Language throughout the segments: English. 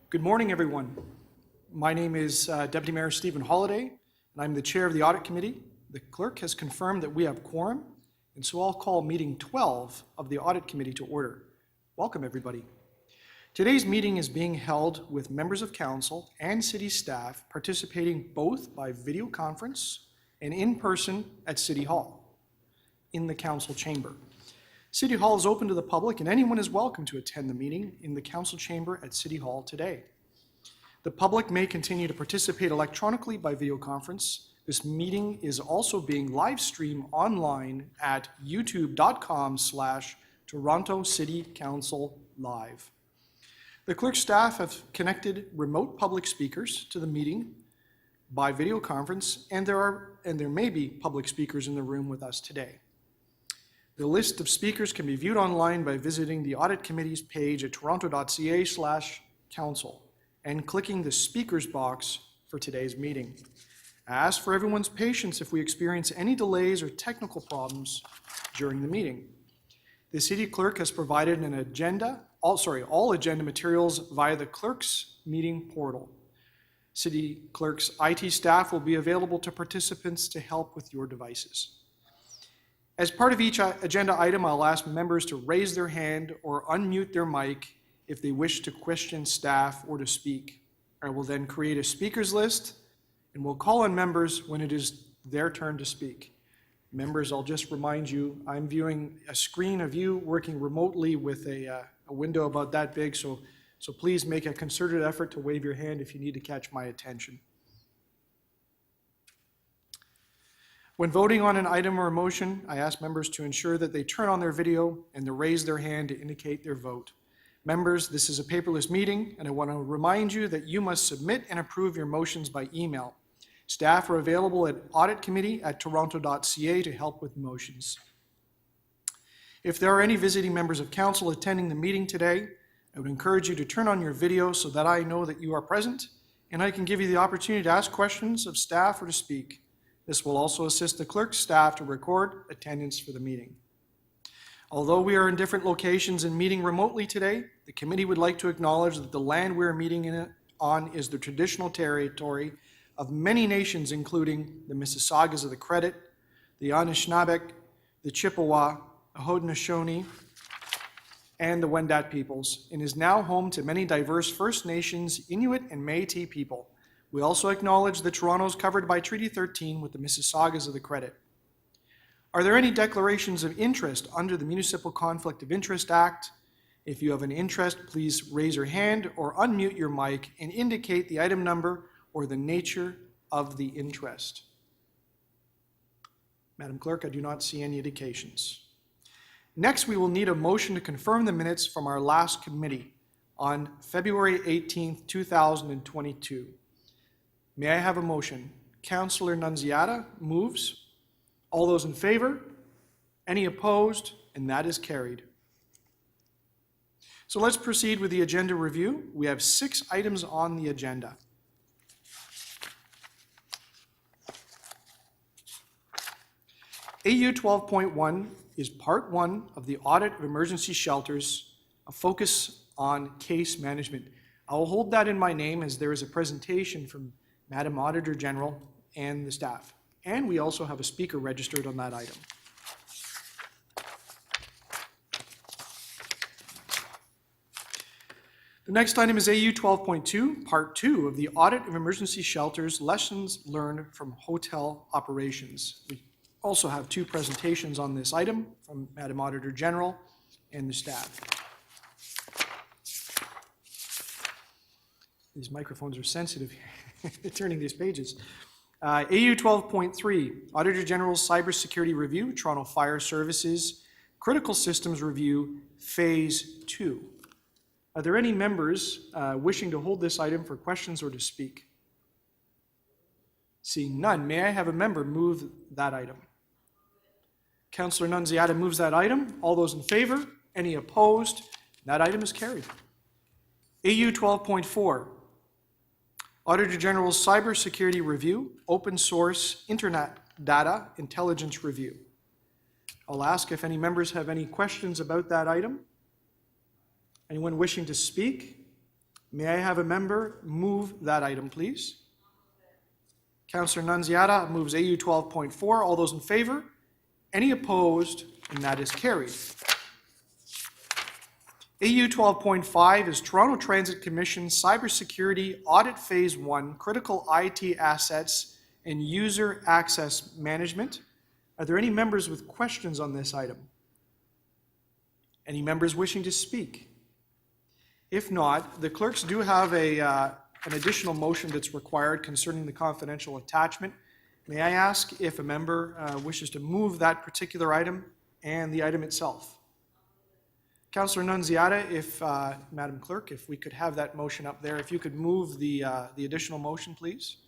Good morning, everyone. My name is Deputy Mayor Stephen Holliday, and I'm the Chair of the Audit Committee. The clerk has confirmed that we have quorum, and so I'll call meeting 12 of the Audit Committee to order. Welcome, everybody. Today's meeting is being held with members of council and city staff participating both by video conference and in person at City Hall in the council chamber. City Hall is open to the public, and anyone is welcome to attend the meeting in the council chamber at City Hall today. The public may continue to participate electronically by video conference. This meeting is also being live streamed online at youtube.com/Toronto City Council Live. The clerk staff have connected remote public speakers to the meeting by video conference, and there may be public speakers in the room with us today. The list of speakers can be viewed online by visiting the Audit Committee's page at toronto.ca/council and clicking the speakers box for today's meeting. I ask for everyone's patience if we experience any delays or technical problems during the meeting. The city clerk has provided an all agenda materials via the clerk's meeting portal. City clerk's IT staff will be available to participants to help with your devices. As part of each agenda item, I'll ask members to raise their hand or unmute their mic if they wish to question staff or to speak. I will then create a speakers list and we'll call on members when it is their turn to speak. Members, I'll just remind you, I'm viewing a screen of you working remotely with a window about that big, so please make a concerted effort to wave your hand if you need to catch my attention. When voting on an item or a motion, I ask members to ensure that they turn on their video and to raise their hand to indicate their vote. Members, this is a paperless meeting, and I want to remind you that you must submit and approve your motions by email. Staff are available at auditcommittee@toronto.ca to help with motions. If there are any visiting members of council attending the meeting today, I would encourage you to turn on your video so that I know that you are present, and I can give you the opportunity to ask questions of staff or to speak. This will also assist the clerk's staff to record attendance for the meeting. Although we are in different locations and meeting remotely today, the committee would like to acknowledge that the land we are meeting on is the traditional territory of many nations, including the Mississaugas of the Credit, the Anishinaabe, the Chippewa, the Haudenosaunee, and the Wendat peoples, and is now home to many diverse First Nations, Inuit, and Métis people. We also acknowledge that Toronto is covered by Treaty 13 with the Mississaugas of the Credit. Are there any declarations of interest under the Municipal Conflict of Interest Act? If you have an interest, please raise your hand or unmute your mic and indicate the item number or the nature of the interest. Madam Clerk, I do not see any indications. Next, we will need a motion to confirm the minutes from our last committee on February 18th, 2022. May I have a motion? Councillor Nunziata moves. All those in favor? Any opposed? And that is carried. So let's proceed with the agenda review. We have 6 items on the agenda. AU 12.1 is part 1 of the Audit of Emergency Shelters, a focus on case management. I will hold that in my name as there is a presentation from Madam Auditor General and the staff. And we also have a speaker registered on that item. The next item is AU 12.2, Part 2 of the Audit of Emergency Shelters, Lessons Learned from Hotel Operations. We also have 2 presentations on this item from Madam Auditor General and the staff. These microphones are sensitive turning these pages. AU 12.3, Auditor General's Cybersecurity Review, Toronto Fire Services, Critical Systems Review, Phase 2. Are there any members wishing to hold this item for questions or to speak? Seeing none, may I have a member move that item? Councillor Nunziata moves that item. All those in favor? Any opposed? That item is carried. AU 12.4, Auditor General's Cybersecurity Review, Open Source Internet Data Intelligence Review. I'll ask if any members have any questions about that item. Anyone wishing to speak? May I have a member move that item, please? Councillor Nunziata moves AU 12.4. All those in favor? Any opposed? And that is carried. AU 12.5 is Toronto Transit Commission Cybersecurity Audit Phase 1, Critical IT Assets and User Access Management. Are there any members with questions on this item? Any members wishing to speak? If not, the clerks do have an additional motion that's required concerning the confidential attachment. May I ask if a member wishes to move that particular item and the item itself? Councillor Nunziata, if, Madam Clerk, if we could have that motion up there, if you could move the additional motion, please.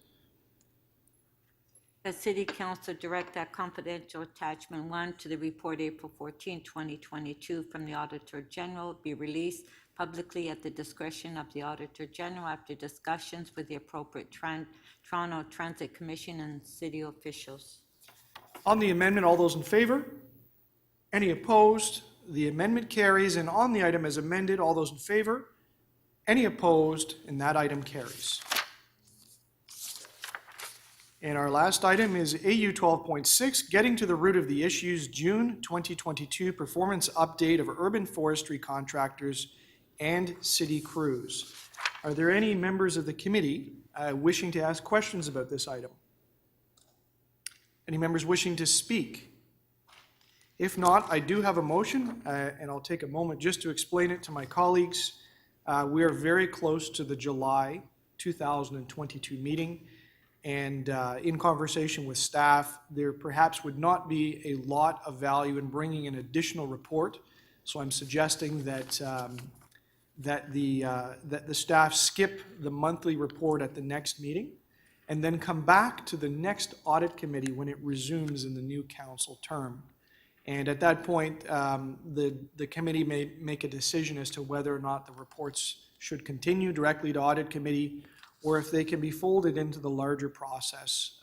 The City Council direct that confidential attachment 1 to the report April 14, 2022 from the Auditor General be released publicly at the discretion of the Auditor General after discussions with the appropriate Toronto Transit Commission and city officials. On the amendment, all those in favor? Any opposed? The amendment carries. And on the item as amended, all those in favor? Any opposed? And that item carries. And our last item is AU 12.6, Getting to the Root of the Issues, June 2022 Performance Update of Urban Forestry Contractors and City Crews. Are there any members of the committee wishing to ask questions about this item? Any members wishing to speak? If not, I do have a motion, and I'll take a moment just to explain it to my colleagues. We are very close to the July 2022 meeting, and in conversation with staff, there perhaps would not be a lot of value in bringing an additional report. So I'm suggesting that that the staff skip the monthly report at the next meeting and then come back to the next audit committee when it resumes in the new council term. And at that point, the committee may make a decision as to whether or not the reports should continue directly to audit committee or if they can be folded into the larger process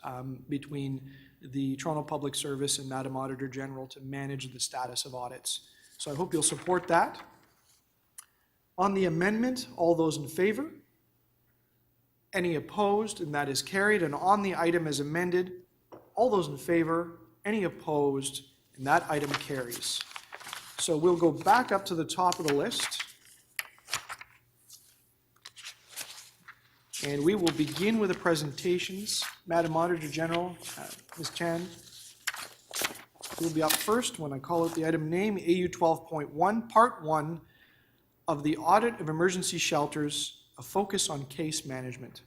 between the Toronto Public Service and Madam Auditor General to manage the status of audits. So I hope you'll support that. On the amendment, all those in favor? Any opposed? And that is carried. And on the item as amended, all those in favor? Any opposed? And that item carries. So we'll go back up to the top of the list. And we will begin with the presentations. Madam Auditor General, Ms. Chan, will be up first when I call out the item name, AU 12.1, Part 1 of the Audit of Emergency Shelters, a focus on case management.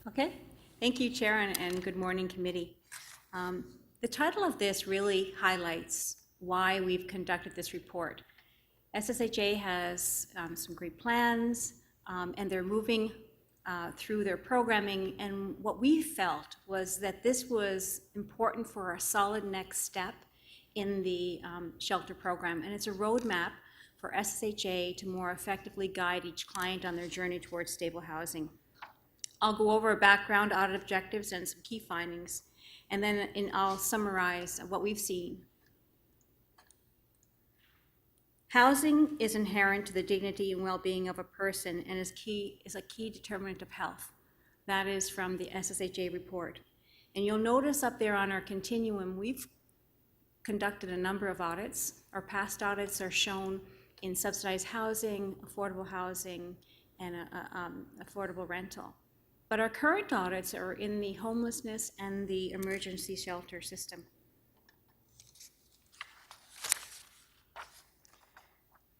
Okay, thank you, Chair, and good morning, committee. The title of this really highlights why we've conducted this report. SSHA has some great plans, and they're moving through their programming, and what we felt was that this was important for a solid next step in the shelter program, and it's a roadmap for SSHA to more effectively guide each client on their journey towards stable housing. I'll go over a background, audit objectives, and some key findings, and then I'll summarize what we've seen. Housing is inherent to the dignity and well-being of a person and is a key determinant of health. That is from the SSHA report. And you'll notice up there on our continuum, we've conducted a number of audits. Our past audits are shown in subsidized housing, and affordable rental. But our current audits are in the homelessness and the emergency shelter system.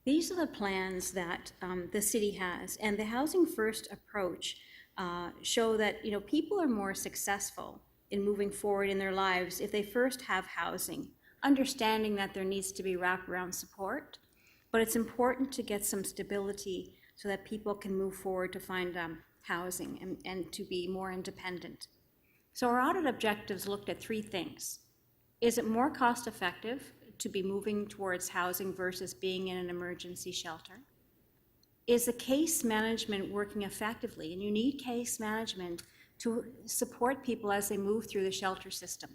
These are the plans that the city has, and the Housing First approach show that people are more successful in moving forward in their lives if they first have housing, understanding that there needs to be wraparound support, but it's important to get some stability so that people can move forward to find housing and to be more independent. So our audit objectives looked at three things. Is it more cost effective to be moving towards housing versus being in an emergency shelter? Is the case management working effectively? And you need case management to support people as they move through the shelter system.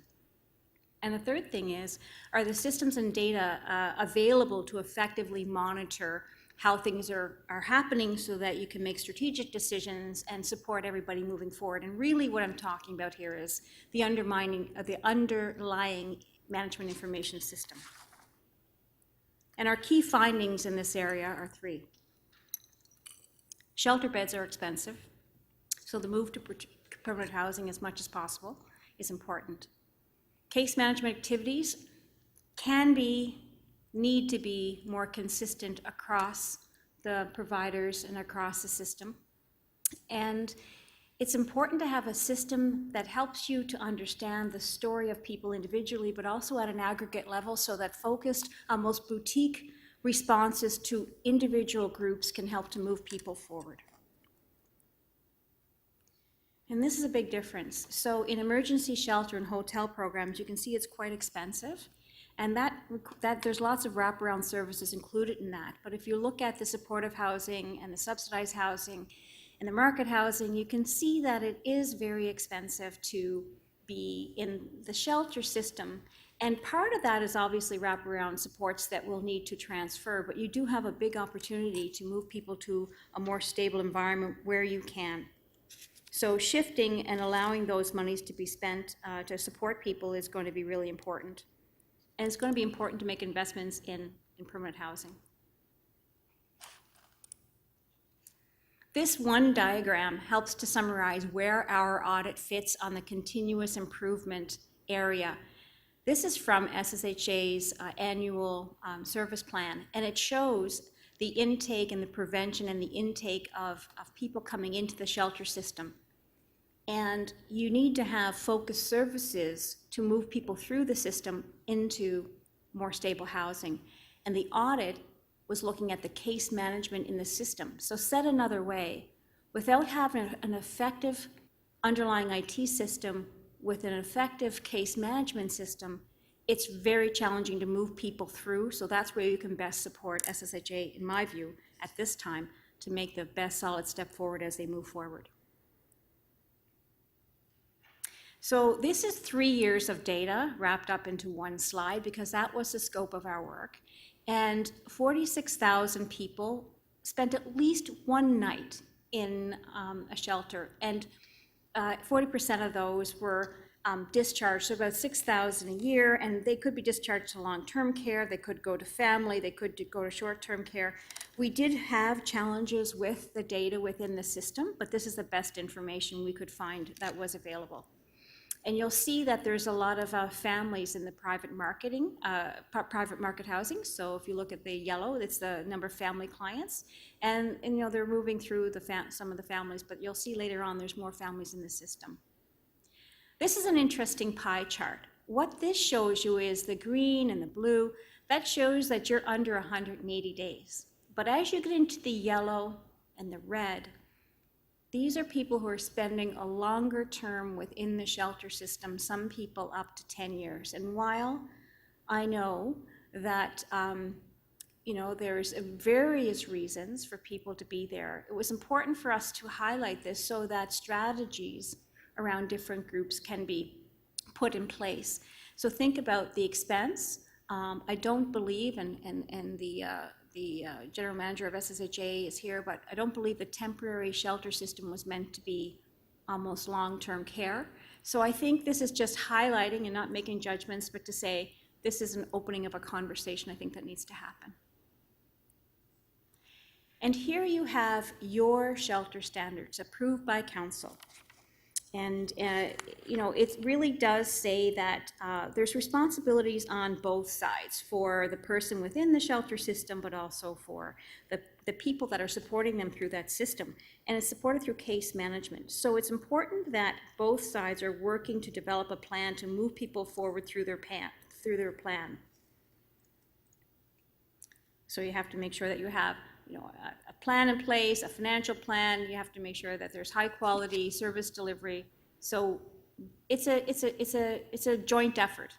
And the third thing is, are the systems and data available to effectively monitor how things are happening so that you can make strategic decisions and support everybody moving forward? And really what I'm talking about here is the underlying management information system. And our key findings in this area are three. Shelter beds are expensive, so the move to permanent housing as much as possible is important. Case management activities need to be more consistent across the providers and across the system. And it's important to have a system that helps you to understand the story of people individually, but also at an aggregate level, so that focused, almost boutique responses to individual groups can help to move people forward. And this is a big difference. So in emergency shelter and hotel programs, you can see it's quite expensive. And that there's lots of wraparound services included in that. But if you look at the supportive housing and the subsidized housing and the market housing, you can see that it is very expensive to be in the shelter system. And part of that is obviously wraparound supports that will need to transfer, but you do have a big opportunity to move people to a more stable environment where you can. So shifting and allowing those monies to be spent to support people is going to be really important. And it's going to be important to make investments in permanent housing. This one diagram helps to summarize where our audit fits on the continuous improvement area. This is from SSHA's annual service plan, and it shows the intake and the prevention and the intake of people coming into the shelter system. And you need to have focused services to move people through the system into more stable housing. And the audit was looking at the case management in the system. So said another way, without having an effective underlying IT system with an effective case management system, it's very challenging to move people through. So that's where you can best support SSHA, in my view, at this time, to make the best solid step forward as they move forward. So this is 3 years of data wrapped up into one slide, because that was the scope of our work. And 46,000 people spent at least one night in a shelter, and 40% of those were discharged, so about 6,000 a year, and they could be discharged to long-term care, they could go to family, they could go to short-term care. We did have challenges with the data within the system, but this is the best information we could find that was available. And you'll see that there's a lot of families in the private market housing. So if you look at the yellow, it's the number of family clients. And you know, they're moving through some of the families, but you'll see later on there's more families in the system. This is an interesting pie chart. What this shows you is the green and the blue. That shows that you're under 180 days. But as you get into the yellow and the red, these are people who are spending a longer term within the shelter system, some people up to 10 years. And while I know that you know, there's various reasons for people to be there, it was important for us to highlight this so that strategies around different groups can be put in place. So think about the expense. I don't believe, and the general manager of SSHA is here, but I don't believe the temporary shelter system was meant to be almost long-term care. So I think this is just highlighting and not making judgments, but to say this is an opening of a conversation I think that needs to happen. And here you have your shelter standards approved by council. And you know, it really does say that there's responsibilities on both sides for the person within the shelter system, but also for the people that are supporting them through that system. And it's supported through case management. So it's important that both sides are working to develop a plan to move people forward through their plan. So you have to make sure that you have, you know, a plan in place, a financial plan. You have to make sure that there's high quality service delivery. So it's a joint effort.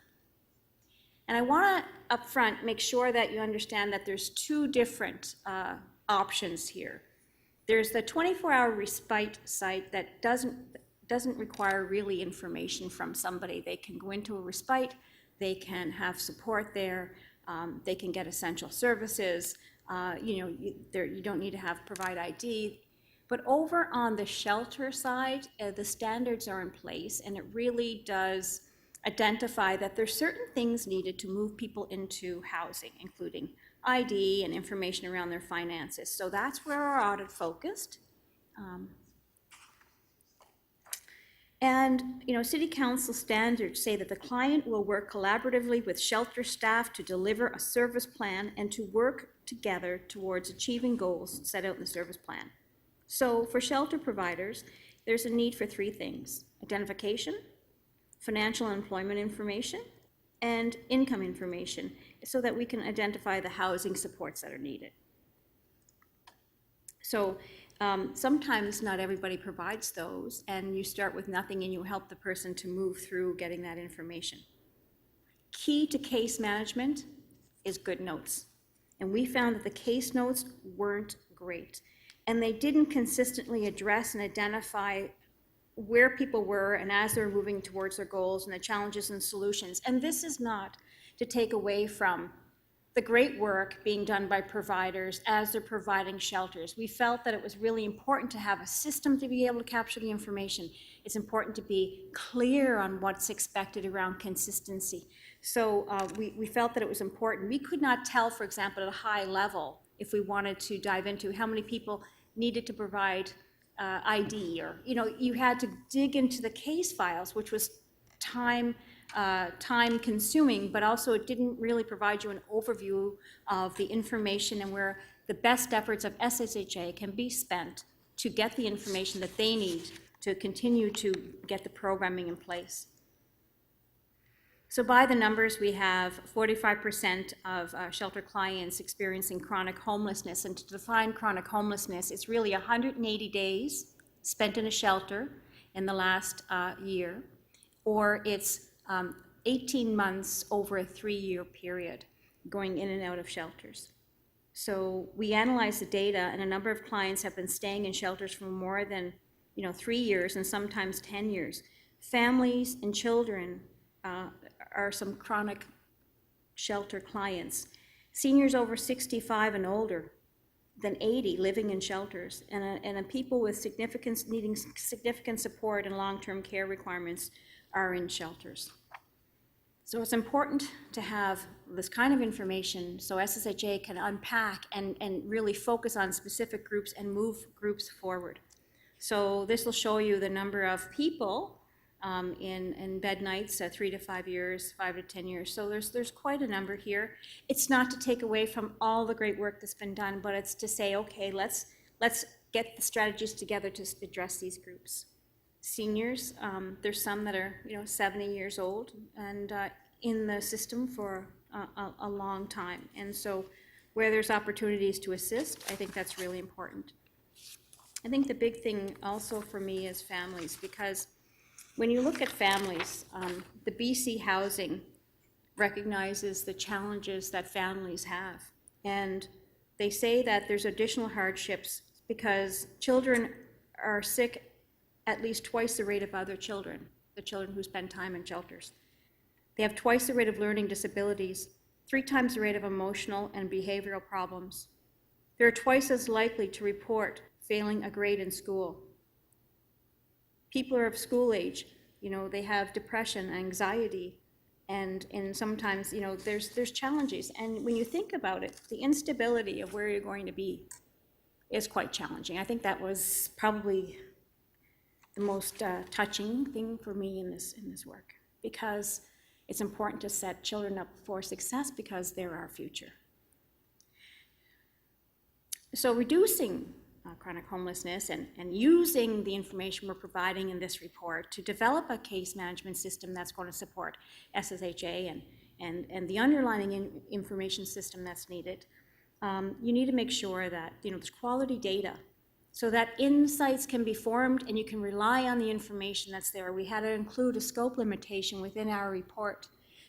And I want to up front make sure that you understand that there's two different options here. There's the 24-hour respite site that doesn't require really information from somebody. They can go into a respite, they can have support there, they can get essential services, you don't need to provide ID. But over on the shelter side, the standards are in place, and it really does identify that there's certain things needed to move people into housing, including ID and information around their finances. So that's where our audit focused. City council standards say that the client will work collaboratively with shelter staff to deliver a service plan and to work together towards achieving goals set out in the service plan. So for shelter providers, there's a need for three things: identification, financial and employment information, and income information, so that we can identify the housing supports that are needed. So sometimes not everybody provides those, and you start with nothing and you help the person to move through getting that information. Key to case management is good notes. And we found that the case notes weren't great, and they didn't consistently address and identify where people were and as they're moving towards their goals and the challenges and solutions. And this is not to take away from the great work being done by providers as they're providing shelters. We felt that it was really important to have a system to be able to capture the information. It's important to be clear on what's expected around consistency. So we felt that it was important. We could not tell, for example, at a high level, if we wanted to dive into how many people needed to provide ID, or you had to dig into the case files, which was time consuming, but also it didn't really provide you an overview of the information and where the best efforts of SSHA can be spent to get the information that they need to continue to get the programming in place. So by the numbers, we have 45% of shelter clients experiencing chronic homelessness. And to define chronic homelessness, it's really 180 days spent in a shelter in the last year, or it's 18 months over a 3-year period going in and out of shelters. So we analyzed the data, and a number of clients have been staying in shelters for more than 3 years and sometimes 10 years. Families and children are some chronic shelter clients. Seniors over 65 and older than 80 living in shelters, and people with needing significant support and long-term care requirements are in shelters. So it's important to have this kind of information so SSHA can unpack and really focus on specific groups and move groups forward. So this will show you the number of people in bed nights, 3 to 5 years, 5 to 10 years. So there's quite a number here. It's not to take away from all the great work that's been done, but it's to say, okay, let's get the strategies together to address these groups. Seniors, there's some that are 70 years old and in the system for a long time. And so where there's opportunities to assist, I think that's really important. I think the big thing also for me is families, because when you look at families, the BC Housing recognizes the challenges that families have. And they say that there's additional hardships because children are sick at least twice the rate of other children, the children who spend time in shelters. They have twice the rate of learning disabilities, 3 times the rate of emotional and behavioral problems. They're twice as likely to report failing a grade in school. People are of school age, they have depression, anxiety, and sometimes, there's challenges. And when you think about it, the instability of where you're going to be is quite challenging. I think that was probably the most touching thing for me in this work, because it's important to set children up for success because they're our future. So reducing chronic homelessness and using the information we're providing in this report to develop a case management system that's going to support SSHA and the underlying information system that's needed, you need to make sure that there's quality data so that insights can be formed and you can rely on the information that's there. We had to include a scope limitation within our report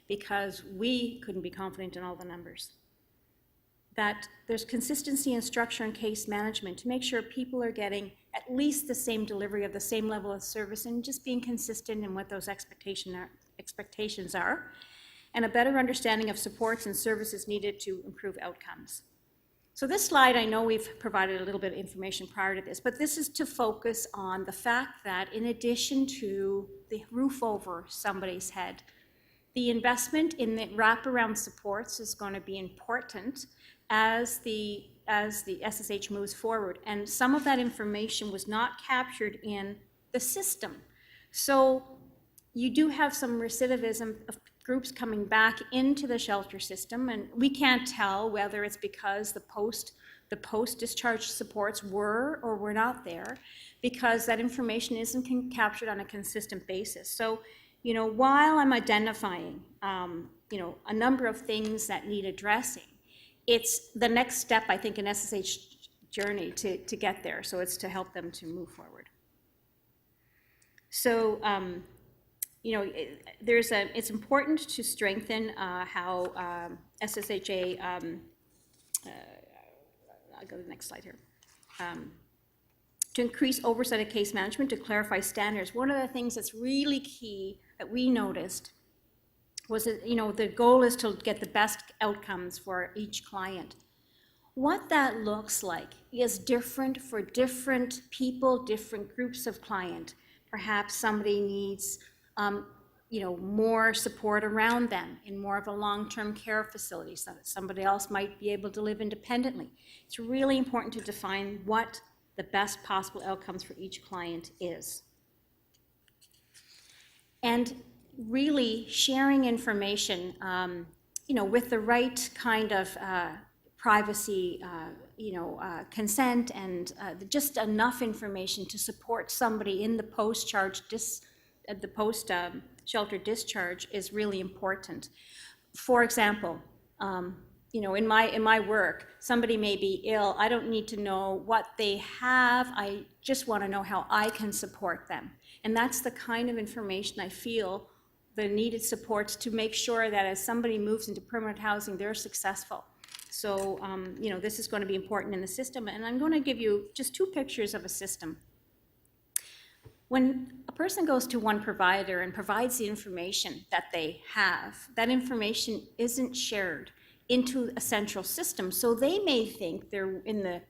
because we couldn't be confident in all the numbers. That there's consistency in structure and case management to make sure people are getting at least the same delivery of the same level of service and just being consistent in what those expectations are. and a better understanding of supports and services needed to improve outcomes. So this slide, I know we've provided a little bit of information prior to this, but this is to focus on the fact that in addition to the roof over somebody's head, the investment in the wraparound supports is going to be important as the SSH moves forward. And some of that information was not captured in the system. So you do have some recidivism of groups coming back into the shelter system, and we can't tell whether it's because the post-discharge supports were or were not there, because that information isn't captured on a consistent basis. So, you know, while I'm identifying, you know, a number of things that need addressing, it's the next step, I think, in SSH journey to get there. So it's to help them to move forward. So, you know, it's important to strengthen how SSHA, I'll go to the next slide here, to increase oversight of case management, to clarify standards. One of the things that's really key that we noticed was that, you know, the goal is to get the best outcomes for each client. What that looks like is different for different people, different groups of client. Perhaps somebody needs, you know, more support around them in more of a long-term care facility, so that somebody else might be able to live independently. It's really important to define what the best possible outcomes for each client is. And really sharing information, you know, with the right kind of privacy, you know, consent, and just enough information to support somebody in the post-shelter discharge is really important. For example, you know, in my work, somebody may be ill. I don't need to know what they have. I just want to know how I can support them. And that's the kind of information I feel the needed supports to make sure that as somebody moves into permanent housing, they're successful. So, you know, this is going to be important in the system. And I'm going to give you just two pictures of a system. When a person goes to one provider and provides the information that they have, that information isn't shared into a central system. So they may think they're in the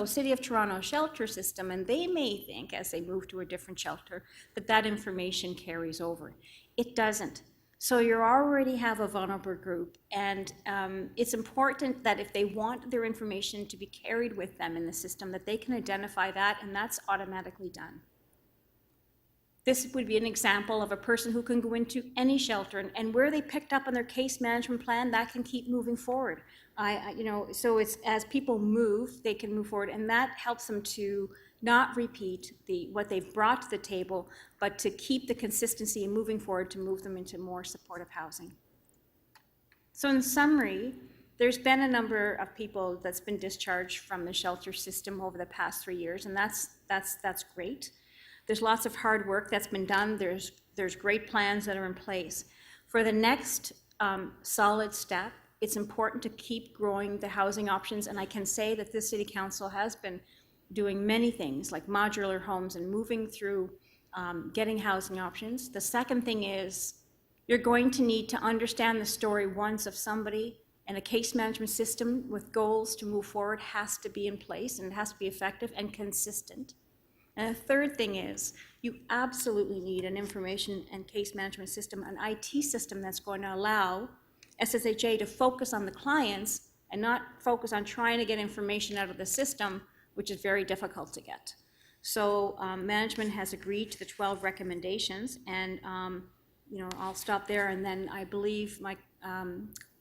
City of Toronto shelter system, and they may think, as they move to a different shelter, that that information carries over. It doesn't. So you already have a vulnerable group, and it's important that if they want their information to be carried with them in the system, that they can identify that, and that's automatically done. This would be an example of a person who can go into any shelter, and where they picked up on their case management plan, that can keep moving forward. You know, so it's as people move, they can move forward, and that helps them to not repeat what they've brought to the table, but to keep the consistency and moving forward to move them into more supportive housing. So in summary, there's been a number of people that's been discharged from the shelter system over the past 3 years, and that's great. There's lots of hard work that's been done. There's great plans that are in place. For the next solid step, it's important to keep growing the housing options, and I can say that this City Council has been doing many things like modular homes and moving through getting housing options. The second thing is you're going to need to understand the story once of somebody, and a case management system with goals to move forward has to be in place, and it has to be effective and consistent. And the third thing is you absolutely need an information and case management system, an IT system that's going to allow SSHA to focus on the clients and not focus on trying to get information out of the system, which is very difficult to get. So management has agreed to the 12 recommendations, and you know, I'll stop there, and then I believe my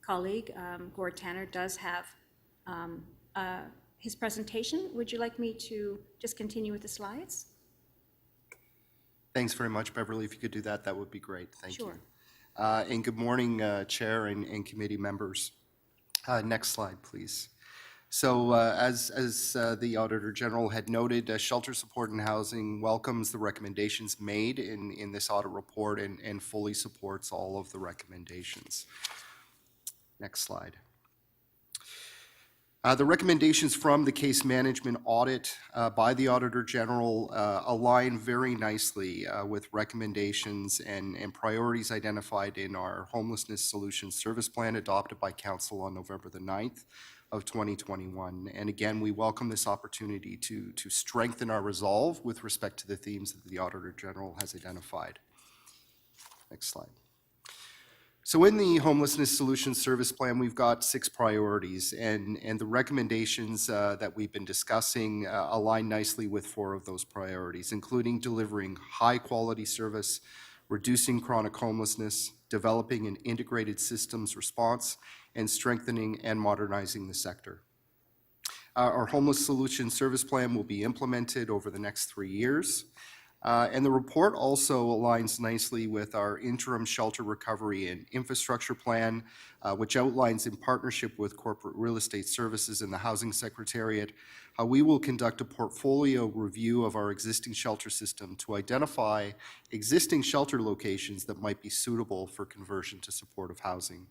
colleague, Gord Tanner, does have his presentation. Would you like me to just continue with the slides? Thanks very much, Beverly. If you could do that, that would be great. Thank Sure. you. And good morning, Chair and committee members. Next slide, please. So as the Auditor General had noted, Shelter Support and Housing welcomes the recommendations made in this audit report and fully supports all of the recommendations. Next slide. The recommendations from the case management audit by the Auditor General align very nicely with recommendations and priorities identified in our Homelessness Solutions Service Plan adopted by Council on November the 9th of 2021. And again, we welcome this opportunity to strengthen our resolve with respect to the themes that the Auditor General has identified. Next slide. So in the Homelessness Solutions Service Plan, we've got 6 priorities, and the recommendations that we've been discussing align nicely with 4 of those priorities, including delivering high-quality service, reducing chronic homelessness, developing an integrated systems response, and strengthening and modernizing the sector. Our Homeless Solutions Service Plan will be implemented over the next 3 years. And the report also aligns nicely with our interim shelter recovery and infrastructure plan, which outlines in partnership with Corporate Real Estate Services and the Housing Secretariat, how we will conduct a portfolio review of our existing shelter system to identify existing shelter locations that might be suitable for conversion to supportive housing.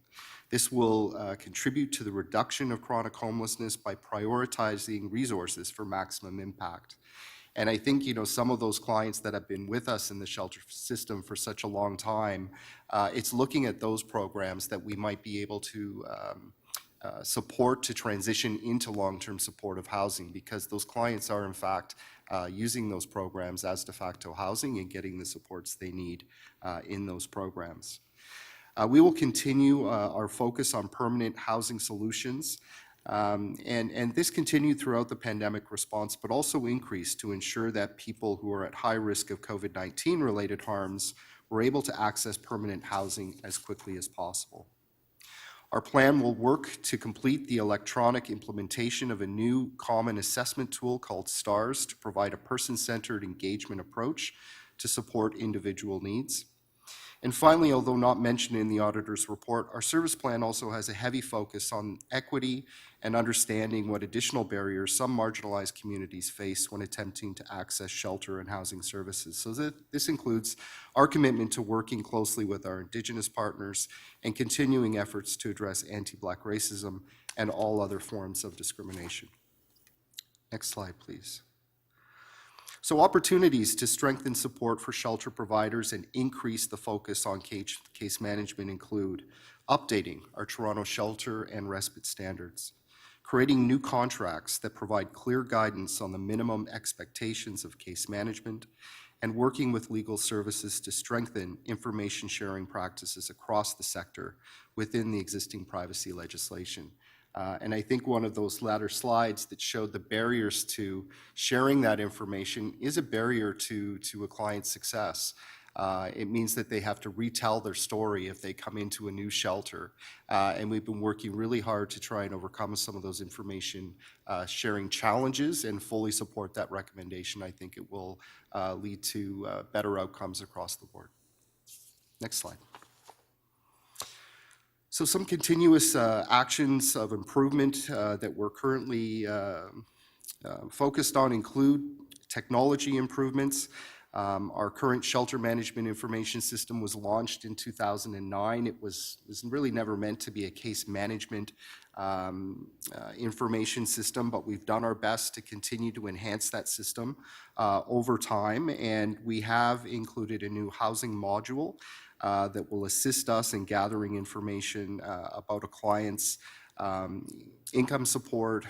This will contribute to the reduction of chronic homelessness by prioritizing resources for maximum impact. And I think, some of those clients that have been with us in the shelter system for such a long time, it's looking at those programs that we might be able to support to transition into long-term supportive housing, because those clients are, in fact, using those programs as de facto housing and getting the supports they need in those programs. We will continue our focus on permanent housing solutions. And this continued throughout the pandemic response, but also increased to ensure that people who are at high risk of COVID-19 related harms were able to access permanent housing as quickly as possible. Our plan will work to complete the electronic implementation of a new common assessment tool called STARS to provide a person-centered engagement approach to support individual needs. And finally, although not mentioned in the auditor's report, our service plan also has a heavy focus on equity and understanding what additional barriers some marginalized communities face when attempting to access shelter and housing services. So this includes our commitment to working closely with our Indigenous partners and continuing efforts to address anti-Black racism and all other forms of discrimination. Next slide, please. So opportunities to strengthen support for shelter providers and increase the focus on case management include updating our Toronto shelter and respite standards, creating new contracts that provide clear guidance on the minimum expectations of case management, and working with legal services to strengthen information sharing practices across the sector within the existing privacy legislation. And I think one of those latter slides that showed the barriers to sharing that information is a barrier to a client's success. It means that they have to retell their story if they come into a new shelter. And we've been working really hard to try and overcome some of those information sharing challenges and fully support that recommendation. I think it will lead to better outcomes across the board. Next slide. So some continuous actions of improvement that we're currently focused on include technology improvements. Our current shelter management information system was launched in 2009. It was really never meant to be a case management information system, but we've done our best to continue to enhance that system over time, and we have included a new housing module that will assist us in gathering information about a client's income support,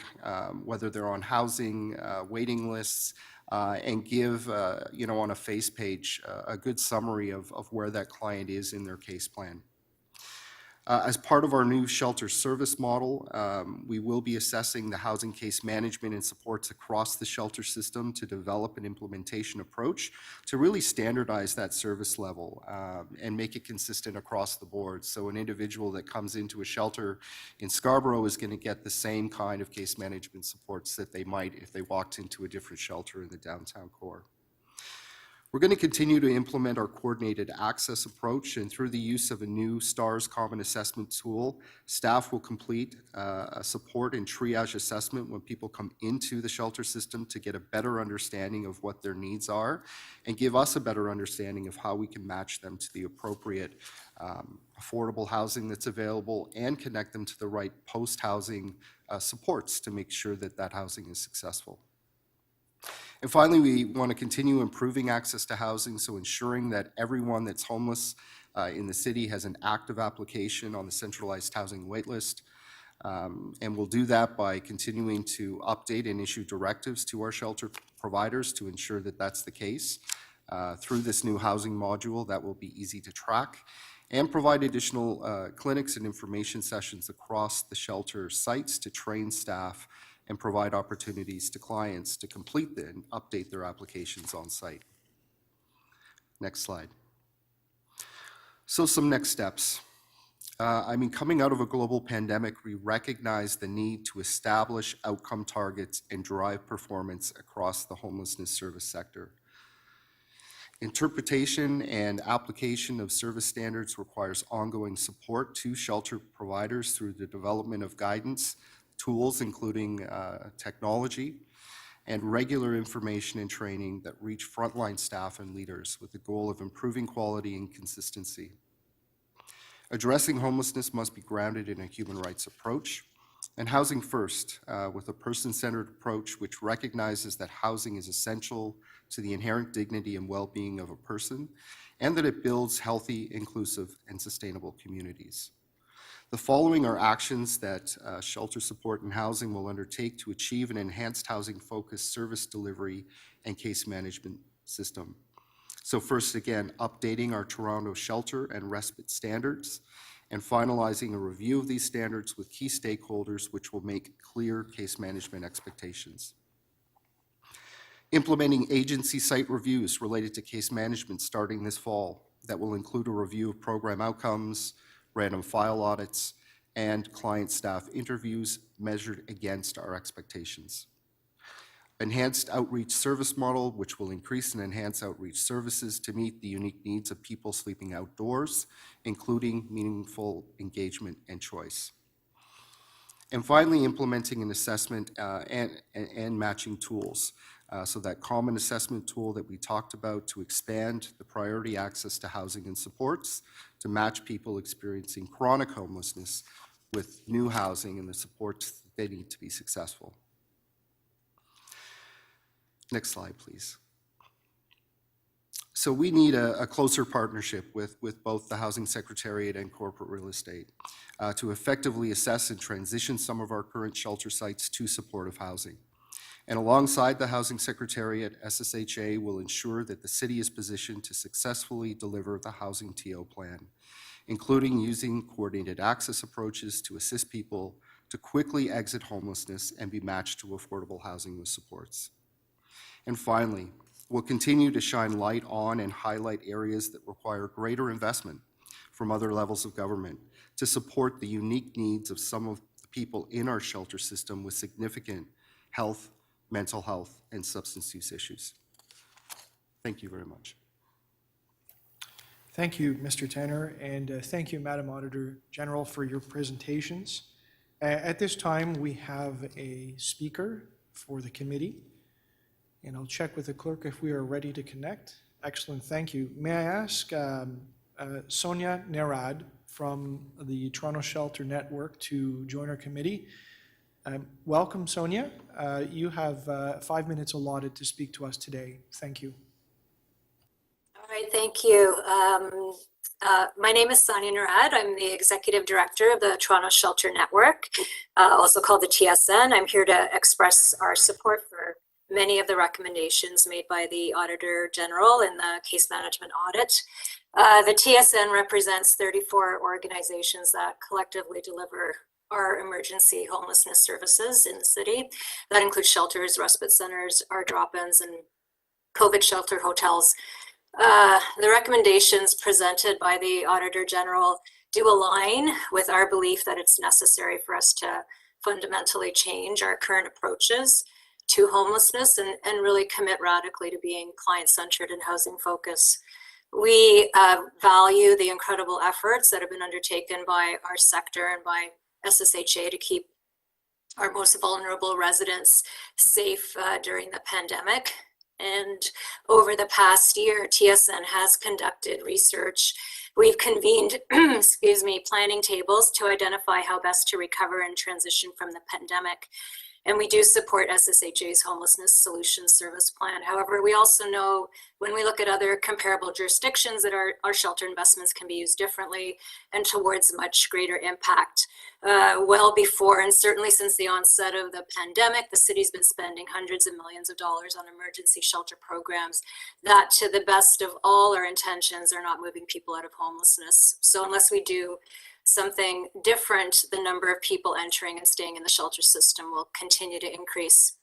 whether they're on housing, waiting lists, and give, on a face page, a good summary of where that client is in their case plan. As part of our new shelter service model, we will be assessing the housing case management and supports across the shelter system to develop an implementation approach to really standardize that service level and make it consistent across the board. So an individual that comes into a shelter in Scarborough is going to get the same kind of case management supports that they might if they walked into a different shelter in the downtown core. We're going to continue to implement our coordinated access approach, and through the use of a new STARS common assessment tool, staff will complete a support and triage assessment when people come into the shelter system to get a better understanding of what their needs are and give us a better understanding of how we can match them to the appropriate affordable housing that's available and connect them to the right post-housing supports to make sure that that housing is successful. And finally, we want to continue improving access to housing, so ensuring that everyone that's homeless in the city has an active application on the centralized housing waitlist. And we'll do that by continuing to update and issue directives to our shelter providers to ensure that that's the case. Through this new housing module, that will be easy to track, and provide additional clinics and information sessions across the shelter sites to train staff and provide opportunities to clients to complete and update their applications on site. Next slide. So some next steps. Coming out of a global pandemic, we recognize the need to establish outcome targets and drive performance across the homelessness service sector. Interpretation and application of service standards requires ongoing support to shelter providers through the development of guidance, tools including technology, and regular information and training that reach frontline staff and leaders with the goal of improving quality and consistency. Addressing homelessness must be grounded in a human rights approach, and housing first, with a person-centered approach which recognizes that housing is essential to the inherent dignity and well-being of a person, and that it builds healthy, inclusive, and sustainable communities. The following are actions that Shelter Support and Housing will undertake to achieve an enhanced housing-focused service delivery and case management system. So first, again, updating our Toronto shelter and respite standards, and finalizing a review of these standards with key stakeholders, which will make clear case management expectations. Implementing agency site reviews related to case management starting this fall that will include a review of program outcomes, random file audits, and client staff interviews measured against our expectations. Enhanced outreach service model, which will increase and enhance outreach services to meet the unique needs of people sleeping outdoors, including meaningful engagement and choice. And finally, implementing an assessment and matching tools. So that common assessment tool that we talked about to expand the priority access to housing and supports to match people experiencing chronic homelessness with new housing and the supports that they need to be successful. Next slide, please. So we need a closer partnership with both the Housing Secretariat and corporate real estate to effectively assess and transition some of our current shelter sites to supportive housing. And alongside the Housing Secretariat, SSHA will ensure that the city is positioned to successfully deliver the housing TO plan, including using coordinated access approaches to assist people to quickly exit homelessness and be matched to affordable housing with supports. And finally, we'll continue to shine light on and highlight areas that require greater investment from other levels of government to support the unique needs of some of the people in our shelter system with significant health, mental health, and substance use issues. Thank you very much. Thank you, Mr. Tanner, and thank you, Madam Auditor General, for your presentations. At this time, we have a speaker for the committee, and I'll check with the clerk if we are ready to connect. Excellent, thank you. May I ask Sonia Nerad from the Toronto Shelter Network to join our committee? Welcome, Sonia. You have 5 minutes allotted to speak to us today. Thank you. All right, thank you. My name is Sonia Nerad. I'm the Executive Director of the Toronto Shelter Network, also called the TSN. I'm here to express our support for many of the recommendations made by the Auditor General in the case management audit. The TSN represents 34 organizations that collectively deliver our emergency homelessness services in the city. That includes shelters, respite centers, our drop-ins, and COVID shelter hotels. The recommendations presented by the Auditor General do align with our belief that it's necessary for us to fundamentally change our current approaches to homelessness and really commit radically to being client-centered and housing-focused. We value the incredible efforts that have been undertaken by our sector and by SSHA to keep our most vulnerable residents safe during the pandemic. And over the past year, TSN has conducted research. We've convened, excuse me, planning tables to identify how best to recover and transition from the pandemic. And we do support SSHA's Homelessness Solutions Service Plan. However, we also know when we look at other comparable jurisdictions that our shelter investments can be used differently and towards much greater impact. Well before, and certainly since the onset of the pandemic, the city's been spending hundreds of millions of dollars on emergency shelter programs that, to the best of all our intentions, are not moving people out of homelessness. So unless we do something different, the number of people entering and staying in the shelter system will continue to increase.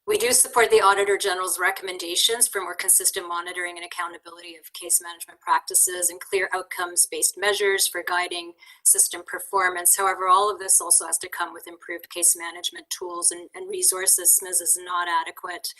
We do support the Auditor General's recommendations for more consistent monitoring and accountability of case management practices and clear outcomes-based measures for guiding system performance. However, all of this also has to come with improved case management tools and resources. SMIS is not adequate.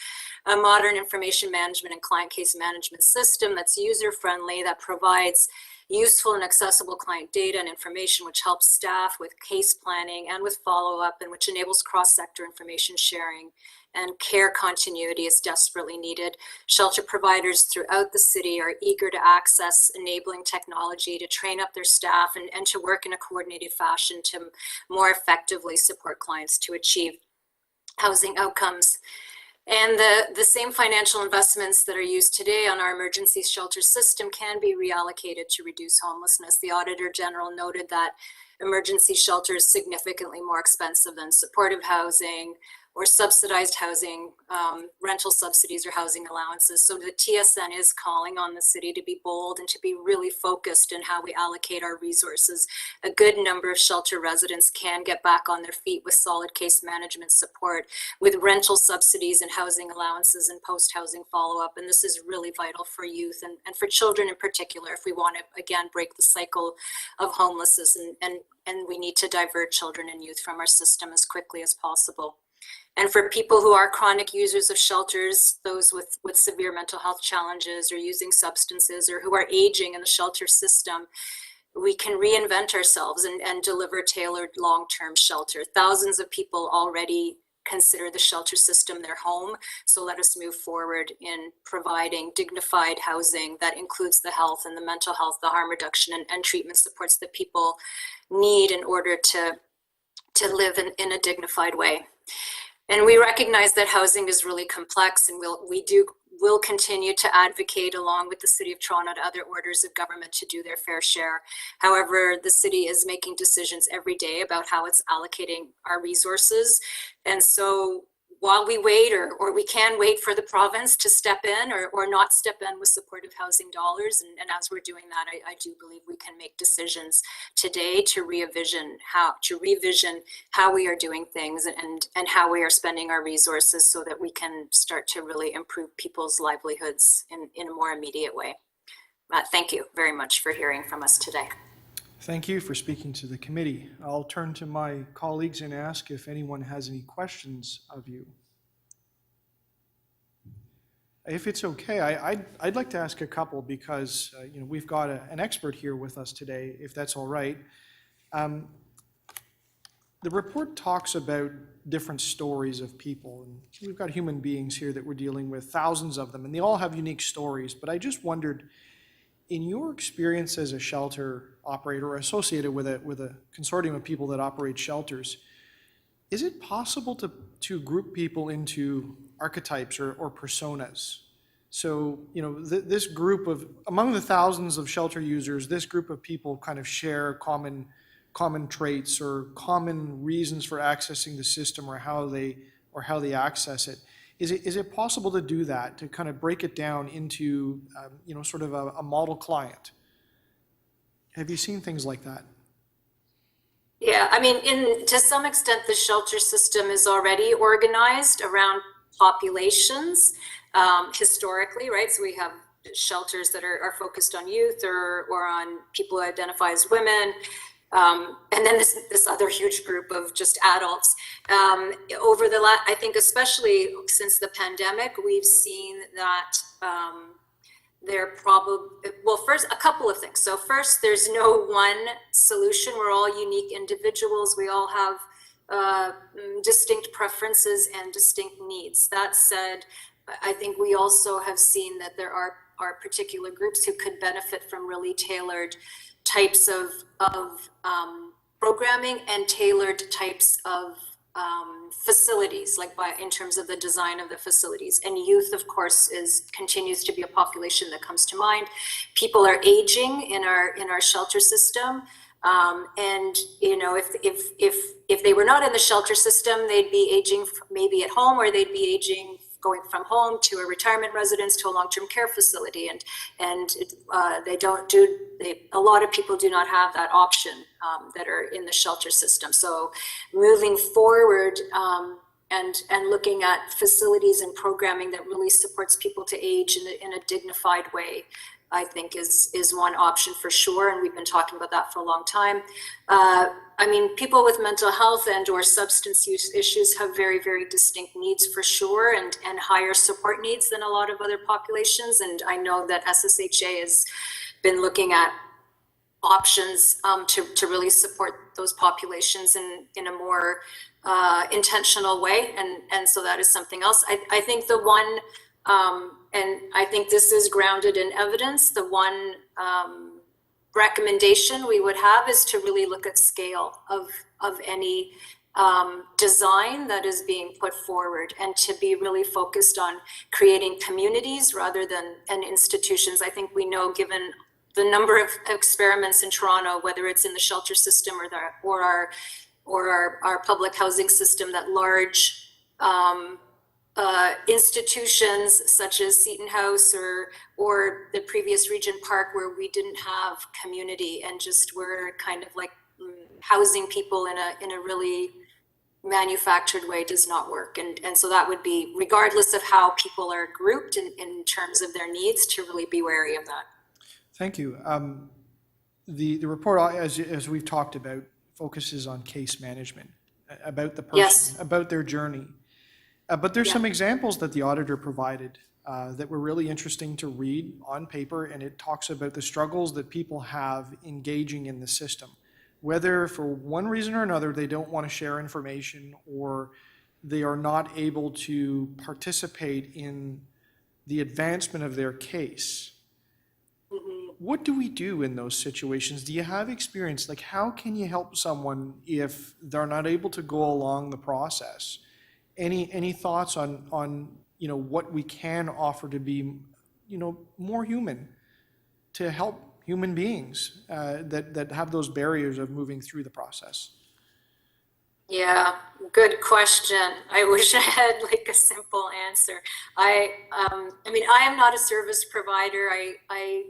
A modern information management and client case management system that's user-friendly, that provides useful and accessible client data and information, which helps staff with case planning and with follow-up, and which enables cross-sector information sharing and care continuity is desperately needed. Shelter providers throughout the city are eager to access enabling technology to train up their staff and to work in a coordinated fashion to more effectively support clients to achieve housing outcomes. And the same financial investments that are used today on our emergency shelter system can be reallocated to reduce homelessness. The Auditor General noted that emergency shelter is significantly more expensive than supportive housing or subsidized housing, rental subsidies or housing allowances. So the TSN is calling on the city to be bold and to be really focused in how we allocate our resources. A good number of shelter residents can get back on their feet with solid case management support, with rental subsidies and housing allowances and post-housing follow-up. And this is really vital for youth and for children in particular, if we want to, again, break the cycle of homelessness, and we need to divert children and youth from our system as quickly as possible. And for people who are chronic users of shelters, those with severe mental health challenges or using substances, or who are aging in the shelter system, we can reinvent ourselves and deliver tailored long-term shelter. Thousands of people already consider the shelter system their home. So let us move forward in providing dignified housing that includes the health and the mental health, the harm reduction and treatment supports that people need in order to live in a dignified way. And we recognize that housing is really complex, and we'll continue to advocate along with the City of Toronto to other orders of government to do their fair share. However, the city is making decisions every day about how it's allocating our resources. And so while we wait, or we can wait for the province to step in or not step in with supportive housing dollars, and as we're doing that, I do believe we can make decisions today to revision how we are doing things and how we are spending our resources so that we can start to really improve people's livelihoods in a more immediate way. Thank you very much for hearing from us today. Thank you for speaking to the committee. I'll turn to my colleagues and ask if anyone has any questions of you. If it's okay, I'd like to ask a couple because we've got an expert here with us today, if that's all right. The report talks about different stories of people, and we've got human beings here that we're dealing with, thousands of them, and they all have unique stories. But I just wondered, in your experience as a shelter operator or associated with a consortium of people that operate shelters, is it possible to group people into archetypes or personas? So, this group among the thousands of shelter users, this group of people kind of share common traits or common reasons for accessing the system or how they access it. Is it possible to do that, to kind of break it down into, sort of a model client? Have you seen things like that? Yeah, I mean, to some extent, the shelter system is already organized around populations historically, right? So we have shelters that are focused on youth or on people who identify as women. And then this other huge group of just adults. Over the I think especially since the pandemic, we've seen that they're probably, well, first, a couple of things. So first, there's no one solution. We're all unique individuals. We all have distinct preferences and distinct needs. That said, I think we also have seen that there are particular groups who could benefit from really tailored types of programming and tailored types of facilities, like in terms of the design of the facilities. And youth, of course, continues to be a population that comes to mind. People are aging in our shelter system, and you know, if they were not in the shelter system, they'd be aging maybe at home, or they'd be aging going from home to a retirement residence to a long-term care facility, and a lot of people do not have that option that are in the shelter system. So moving forward and looking at facilities and programming that really supports people to age in a dignified way, I think is one option for sure, and we've been talking about that for a long time. I mean, people with mental health and or substance use issues have very, very distinct needs for sure, and higher support needs than a lot of other populations. And I know that SSHA has been looking at options to really support those populations in a more intentional way, and so that is something else. I think the one, and I think this is grounded in evidence, the one recommendation we would have is to really look at scale of any design that is being put forward, and to be really focused on creating communities rather than institutions. I think we know, given the number of experiments in Toronto, whether it's in the shelter system or our public housing system, that large institutions such as Seton House or the previous Regent Park, where we didn't have community and just were kind of like housing people in a really manufactured way, does not work. And so that would be, regardless of how people are grouped in terms of their needs, to really be wary of that. Thank you. The report, as we've talked about, focuses on case management, about the person, Yes. about their journey. But there's some examples that the auditor provided that were really interesting to read on paper, and it talks about the struggles that people have engaging in the system, whether for one reason or another they don't want to share information, or they are not able to participate in the advancement of their case. What do we do in those situations? Do you have experience? Like, how can you help someone if they're not able to go along the process? Any thoughts on you know, what we can offer to be, you know, more human, to help human beings that have those barriers of moving through the process? Yeah, good question. I wish I had like a simple answer. I mean, I am not a service provider. I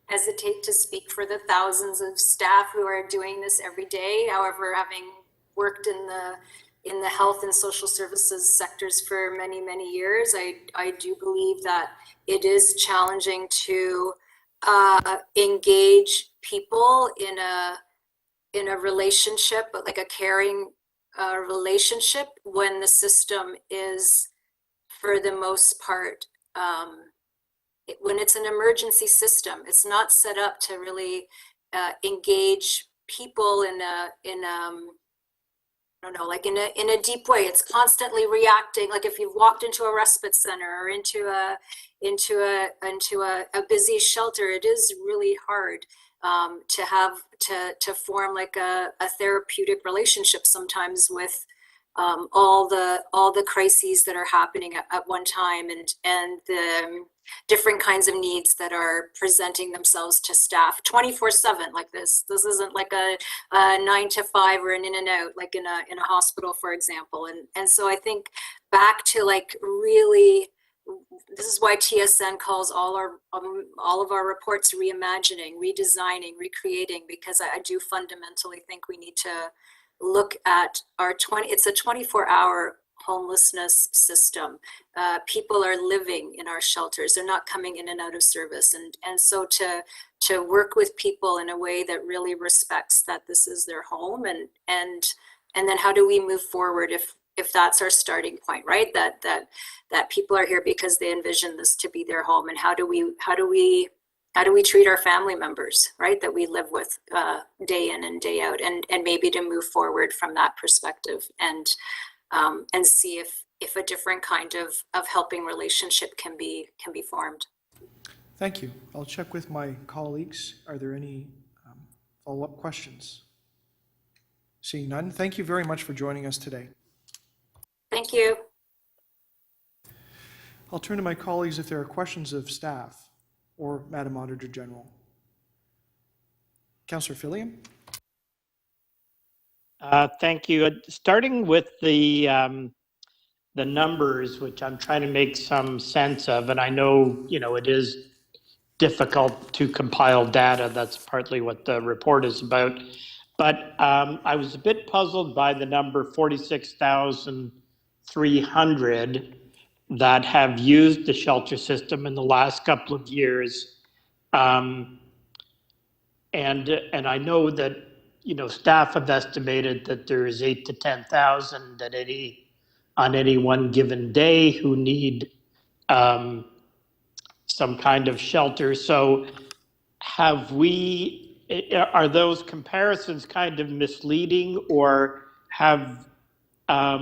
hesitate to speak for the thousands of staff who are doing this every day. However, having worked in the health and social services sectors for many, many years, I do believe that it is challenging to engage people in a relationship, but like a caring relationship, when the system is, for the most part, when it's an emergency system, it's not set up to really engage people in I don't know, like in a deep way. It's constantly reacting. Like if you've walked into a respite center or into a busy shelter, it is really hard to form like a therapeutic relationship sometimes with all the crises that are happening at one time, and the different kinds of needs that are presenting themselves to staff 24/7 like this. This isn't like a 9 to 5 or an in and out like in a hospital, for example. And so I think back to like really, this is why TSN calls all of our reports reimagining, redesigning, recreating, because I do fundamentally think we need to look at it's a 24-hour homelessness system. People are living in our shelters. They're not coming in and out of service. And so to work with people in a way that really respects that this is their home, and then how do we move forward if that's our starting point, right? That people are here because they envision this to be their home, and how do we treat our family members, right, that we live with day in and day out, and maybe to move forward from that perspective, and see if a different kind of helping relationship can be formed. Thank you. I'll check with my colleagues. Are there any follow-up questions? Seeing none, thank you very much for joining us today. Thank you. I'll turn to my colleagues if there are questions of staff or Madam Auditor General. Councillor Fillion? Thank you. Starting with the numbers, which I'm trying to make some sense of, and I know, it is difficult to compile data. That's partly what the report is about. But I was a bit puzzled by the number 46,300 that have used the shelter system in the last couple of years. And I know that, staff have estimated that there is 8,000 to 10,000 on any one given day who need some kind of shelter. So are those comparisons kind of misleading, or have a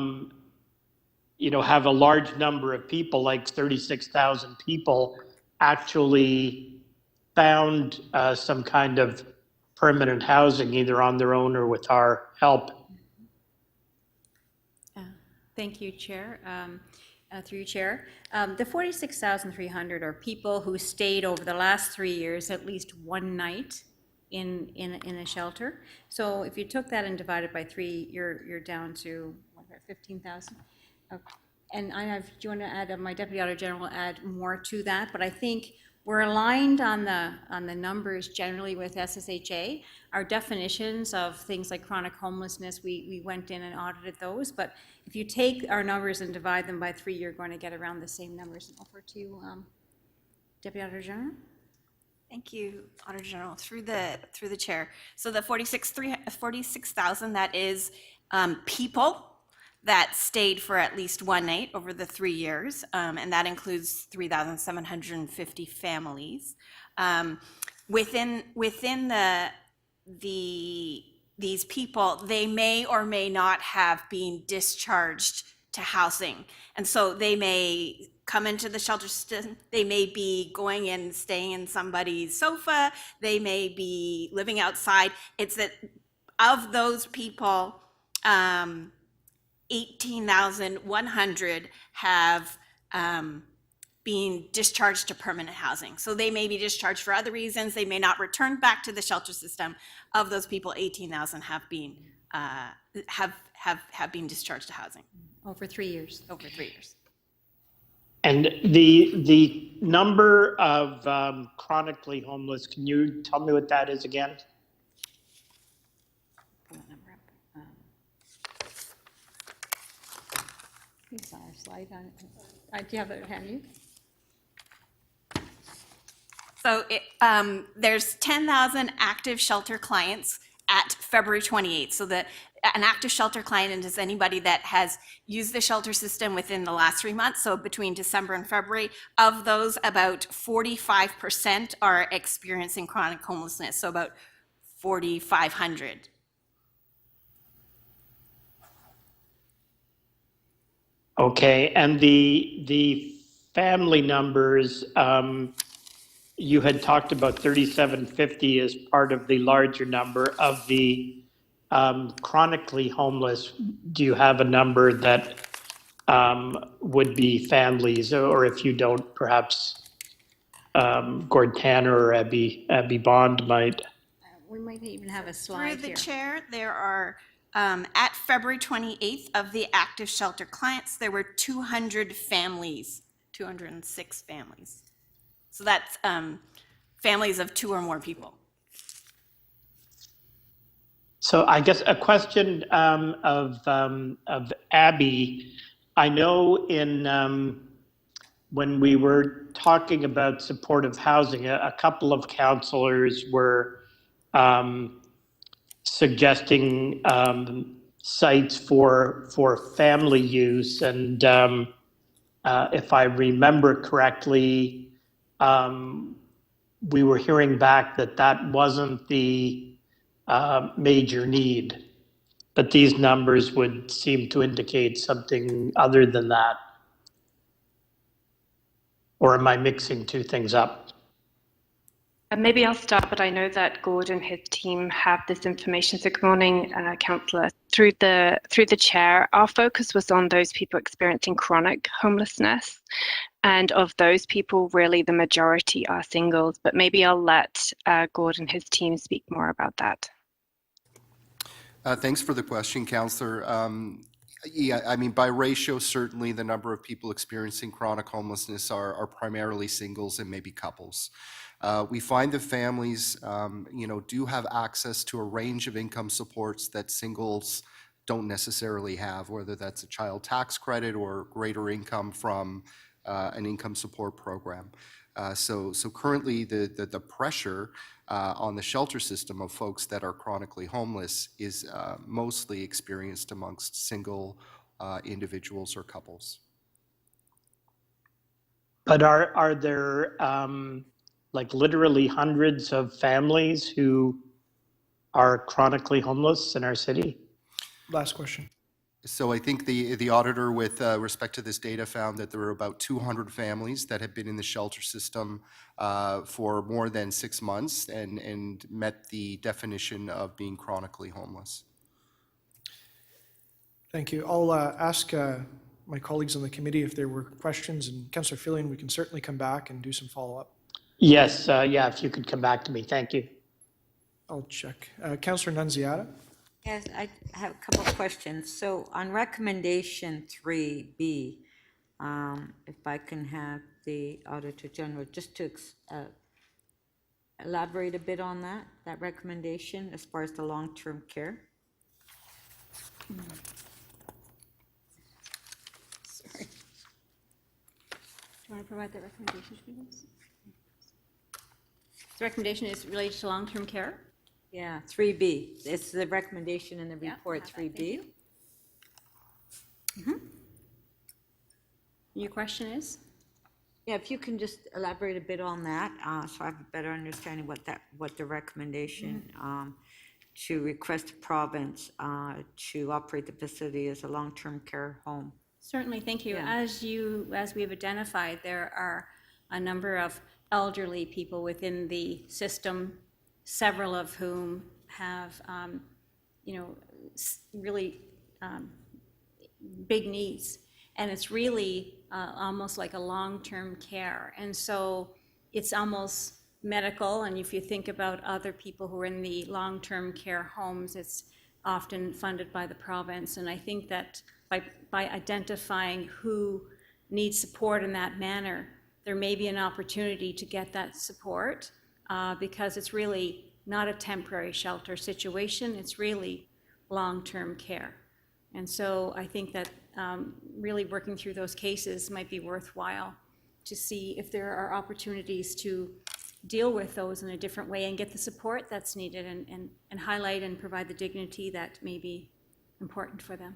large number of people, like 36,000 people, actually found some kind of permanent housing, either on their own or with our help? Thank you, Chair. Through you, Chair. The 46,300 are people who stayed over the last 3 years at least one night in a shelter. So if you took that and divided by 3, you're down to 15,000. And do you want to add? My Deputy Auditor General will add more to that. But I think we're aligned on the numbers generally with SSHA. Our definitions of things like chronic homelessness, we went in and audited those. But if you take our numbers and divide them by 3, you're going to get around the same numbers. And over to you, Deputy Auditor General. Thank you, Auditor General. Through the chair. So the 46,000, that is people that stayed for at least one night over the 3 years, and that includes 3,750 families. Within these people, they may or may not have been discharged to housing, and so they may come into the shelter system. They may be going in, staying in somebody's sofa. They may be living outside. It's that of those people, 18,100 have been discharged to permanent housing. So they may be discharged for other reasons. They may not return back to the shelter system. Of those people, 18,000 have been been discharged to housing Over 3 years. over 3 years. And the number of chronically homeless, can you tell me what that is again? Pull that number up. It's on our slide. Do you have it handy? So there's 10,000 active shelter clients at February 28th. So an active shelter client is anybody that has used the shelter system within the last 3 months. So between December and February, of those, about 45% are experiencing chronic homelessness. So about 4,500. Okay, and the family numbers, you had talked about 3,750 as part of the larger number of the chronically homeless. Do you have a number that would be families, or if you don't, perhaps Gord Tanner or Abby Bond might? We might even have a slide Through here. the chair, there are, at February 28th, of the active shelter clients, there were 200 families, 206 families. So that's families of 2 or more people. So I guess a question of Abby. I know when we were talking about supportive housing, a couple of councillors were suggesting sites for family use, and if I remember correctly, we were hearing back that that wasn't the major need, but these numbers would seem to indicate something other than that. Or am I mixing two things up? Maybe I'll start, but I know that Gord and his team have this information. So good morning, Councillor. Through the chair, our focus was on those people experiencing chronic homelessness. And of those people, really the majority are singles, but maybe I'll let Gord and his team speak more about that. Thanks for the question, Councillor. Yeah, I mean, by ratio, certainly the number of people experiencing chronic homelessness are primarily singles and maybe couples. We find that families, do have access to a range of income supports that singles don't necessarily have, whether that's a child tax credit or greater income from an income support program. So currently the pressure on the shelter system of folks that are chronically homeless is mostly experienced amongst single individuals or couples. But are there like literally hundreds of families who are chronically homeless in our city? Last question. So I think the auditor with respect to this data found that there were about 200 families that have been in the shelter system for more than 6 months and met the definition of being chronically homeless. Thank you. I'll ask my colleagues on the committee if there were questions, and Councillor Fillion, we can certainly come back and do some follow-up. Yes, yeah, if you could come back to me, thank you. I'll check. Councillor Nunziata? Yes, I have a couple of questions. So on recommendation 3B, if I can have the Auditor General just to elaborate a bit on that recommendation as far as the long-term care. Sorry. Do you want to provide that recommendation to me? The recommendation is related to long-term care? Yeah, 3B. It's the recommendation in the Yeah, report, I have that. 3B. Thank you. Your question is? Yeah, if you can just elaborate a bit on that, so I have a better understanding what the recommendation to request a province to operate the facility as a long-term care home. Certainly, thank you. Yeah. As we've identified, there are a number of elderly people within the system, several of whom have, really big needs. And it's really almost like a long-term care. And so it's almost medical. And if you think about other people who are in the long-term care homes, it's often funded by the province. And I think that by identifying who needs support in that manner, there may be an opportunity to get that support because it's really not a temporary shelter situation. It's really long-term care. And so I think that really working through those cases might be worthwhile to see if there are opportunities to deal with those in a different way and get the support that's needed and highlight and provide the dignity that may be important for them.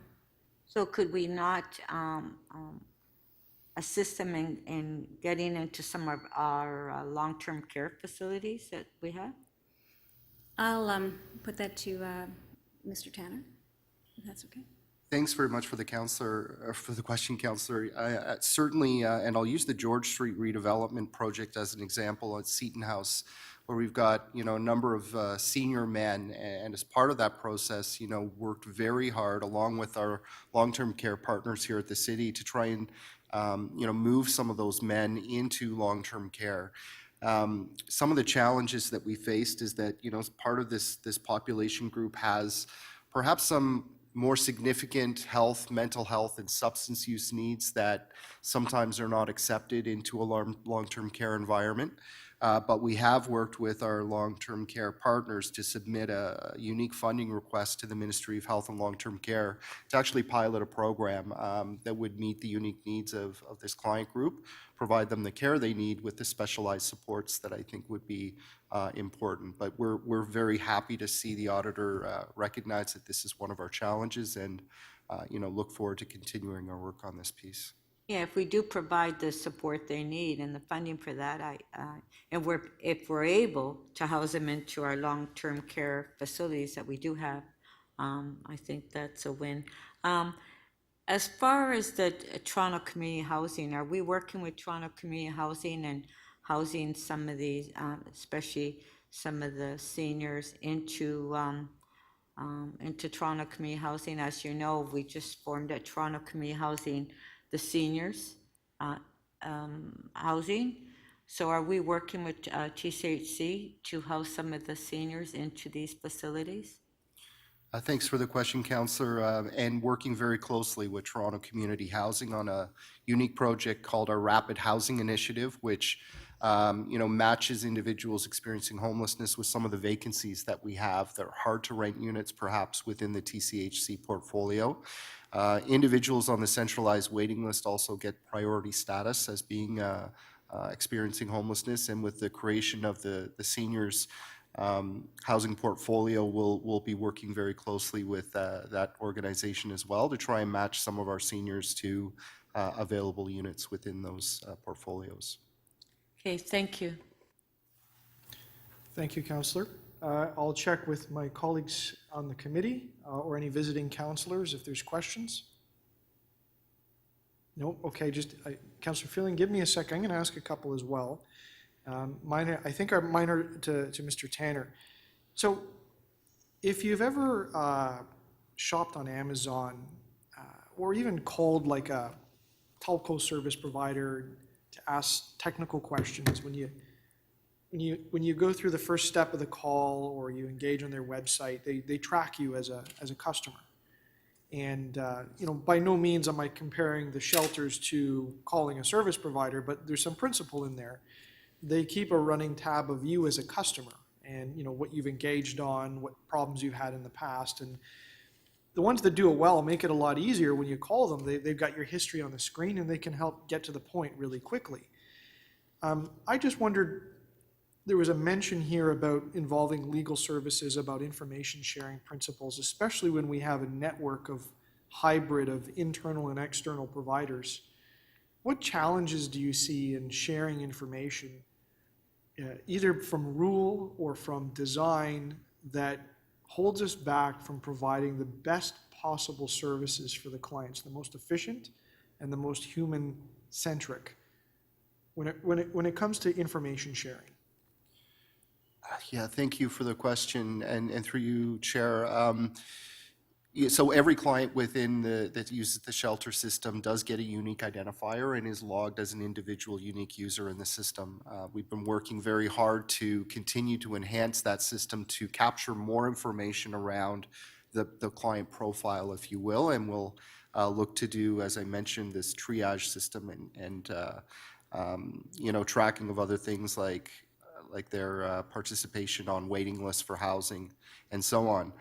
So could we not assist them in getting into some of our long-term care facilities that we have? I'll put that to Mr. Tanner, if that's okay. Thanks very much for the question, Councillor. Certainly, and I'll use the George Street redevelopment project as an example at Seton House, where we've got a number of senior men, and as part of that process, worked very hard along with our long-term care partners here at the city to try and move some of those men into long-term care. Some of the challenges that we faced is that part of this population group has perhaps some more significant mental health and substance use needs that sometimes are not accepted into a long-term care environment. But we have worked with our long-term care partners to submit a unique funding request to the Ministry of Health and Long-Term Care to actually pilot a program that would meet the unique needs of this client group, provide them the care they need with the specialized supports that I think would be important. But we're very happy to see the auditor recognize that this is one of our challenges and look forward to continuing our work on this piece. Yeah, if we do provide the support they need and the funding for that, if we're able to house them into our long-term care facilities that we do have, I think that's a win. As far as the Toronto Community Housing, are we working with Toronto Community Housing and housing some of these, especially some of the seniors into Toronto Community Housing? As you know, we just formed at Toronto Community Housing the seniors housing. So are we working with TCHC to house some of the seniors into these facilities? Thanks for the question, Councillor, and working very closely with Toronto Community Housing on a unique project called our Rapid Housing Initiative, which matches individuals experiencing homelessness with some of the vacancies that we have that are hard to rent units perhaps within the TCHC portfolio. Individuals on the centralized waiting list also get priority status as being experiencing homelessness, and with the creation of the seniors housing portfolio, we'll be working very closely with that organization as well to try and match some of our seniors to available units within those portfolios. Okay, thank you. Thank you, Councillor. I'll check with my colleagues on the committee or any visiting councillors if there's questions. No, okay, Councillor Feeling, give me a second. I'm going to ask a couple as well. Mine are to Mr. Tanner. So if you've ever shopped on Amazon or even called like a telco service provider to ask technical questions, when you go through the first step of the call or you engage on their website, they track you as a customer. And by no means am I comparing the shelters to calling a service provider, but there's some principle in there. They keep a running tab of you as a customer and what you've engaged on, what problems you've had in the past. And the ones that do it well make it a lot easier when you call them. They've got your history on the screen and they can help get to the point really quickly. I just wondered, there was a mention here about involving legal services, about information sharing principles, especially when we have a network of hybrid of internal and external providers. What challenges do you see in sharing information, either from rule or from design, that holds us back from providing the best possible services for the clients, the most efficient and the most human-centric when it comes to information sharing? Yeah, thank you for the question, and through you, Chair. So every client within that uses the shelter system does get a unique identifier and is logged as an individual unique user in the system. We've been working very hard to continue to enhance that system to capture more information around the client profile, if you will, and we'll look to do, as I mentioned, this triage system and tracking of other things like their participation on waiting lists for housing and so on.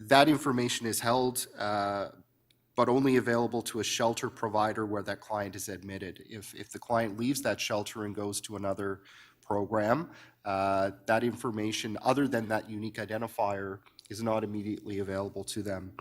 That information is held, but only available to a shelter provider where that client is admitted. If the client leaves that shelter and goes to another program, that information, other than that unique identifier, is not immediately available to them.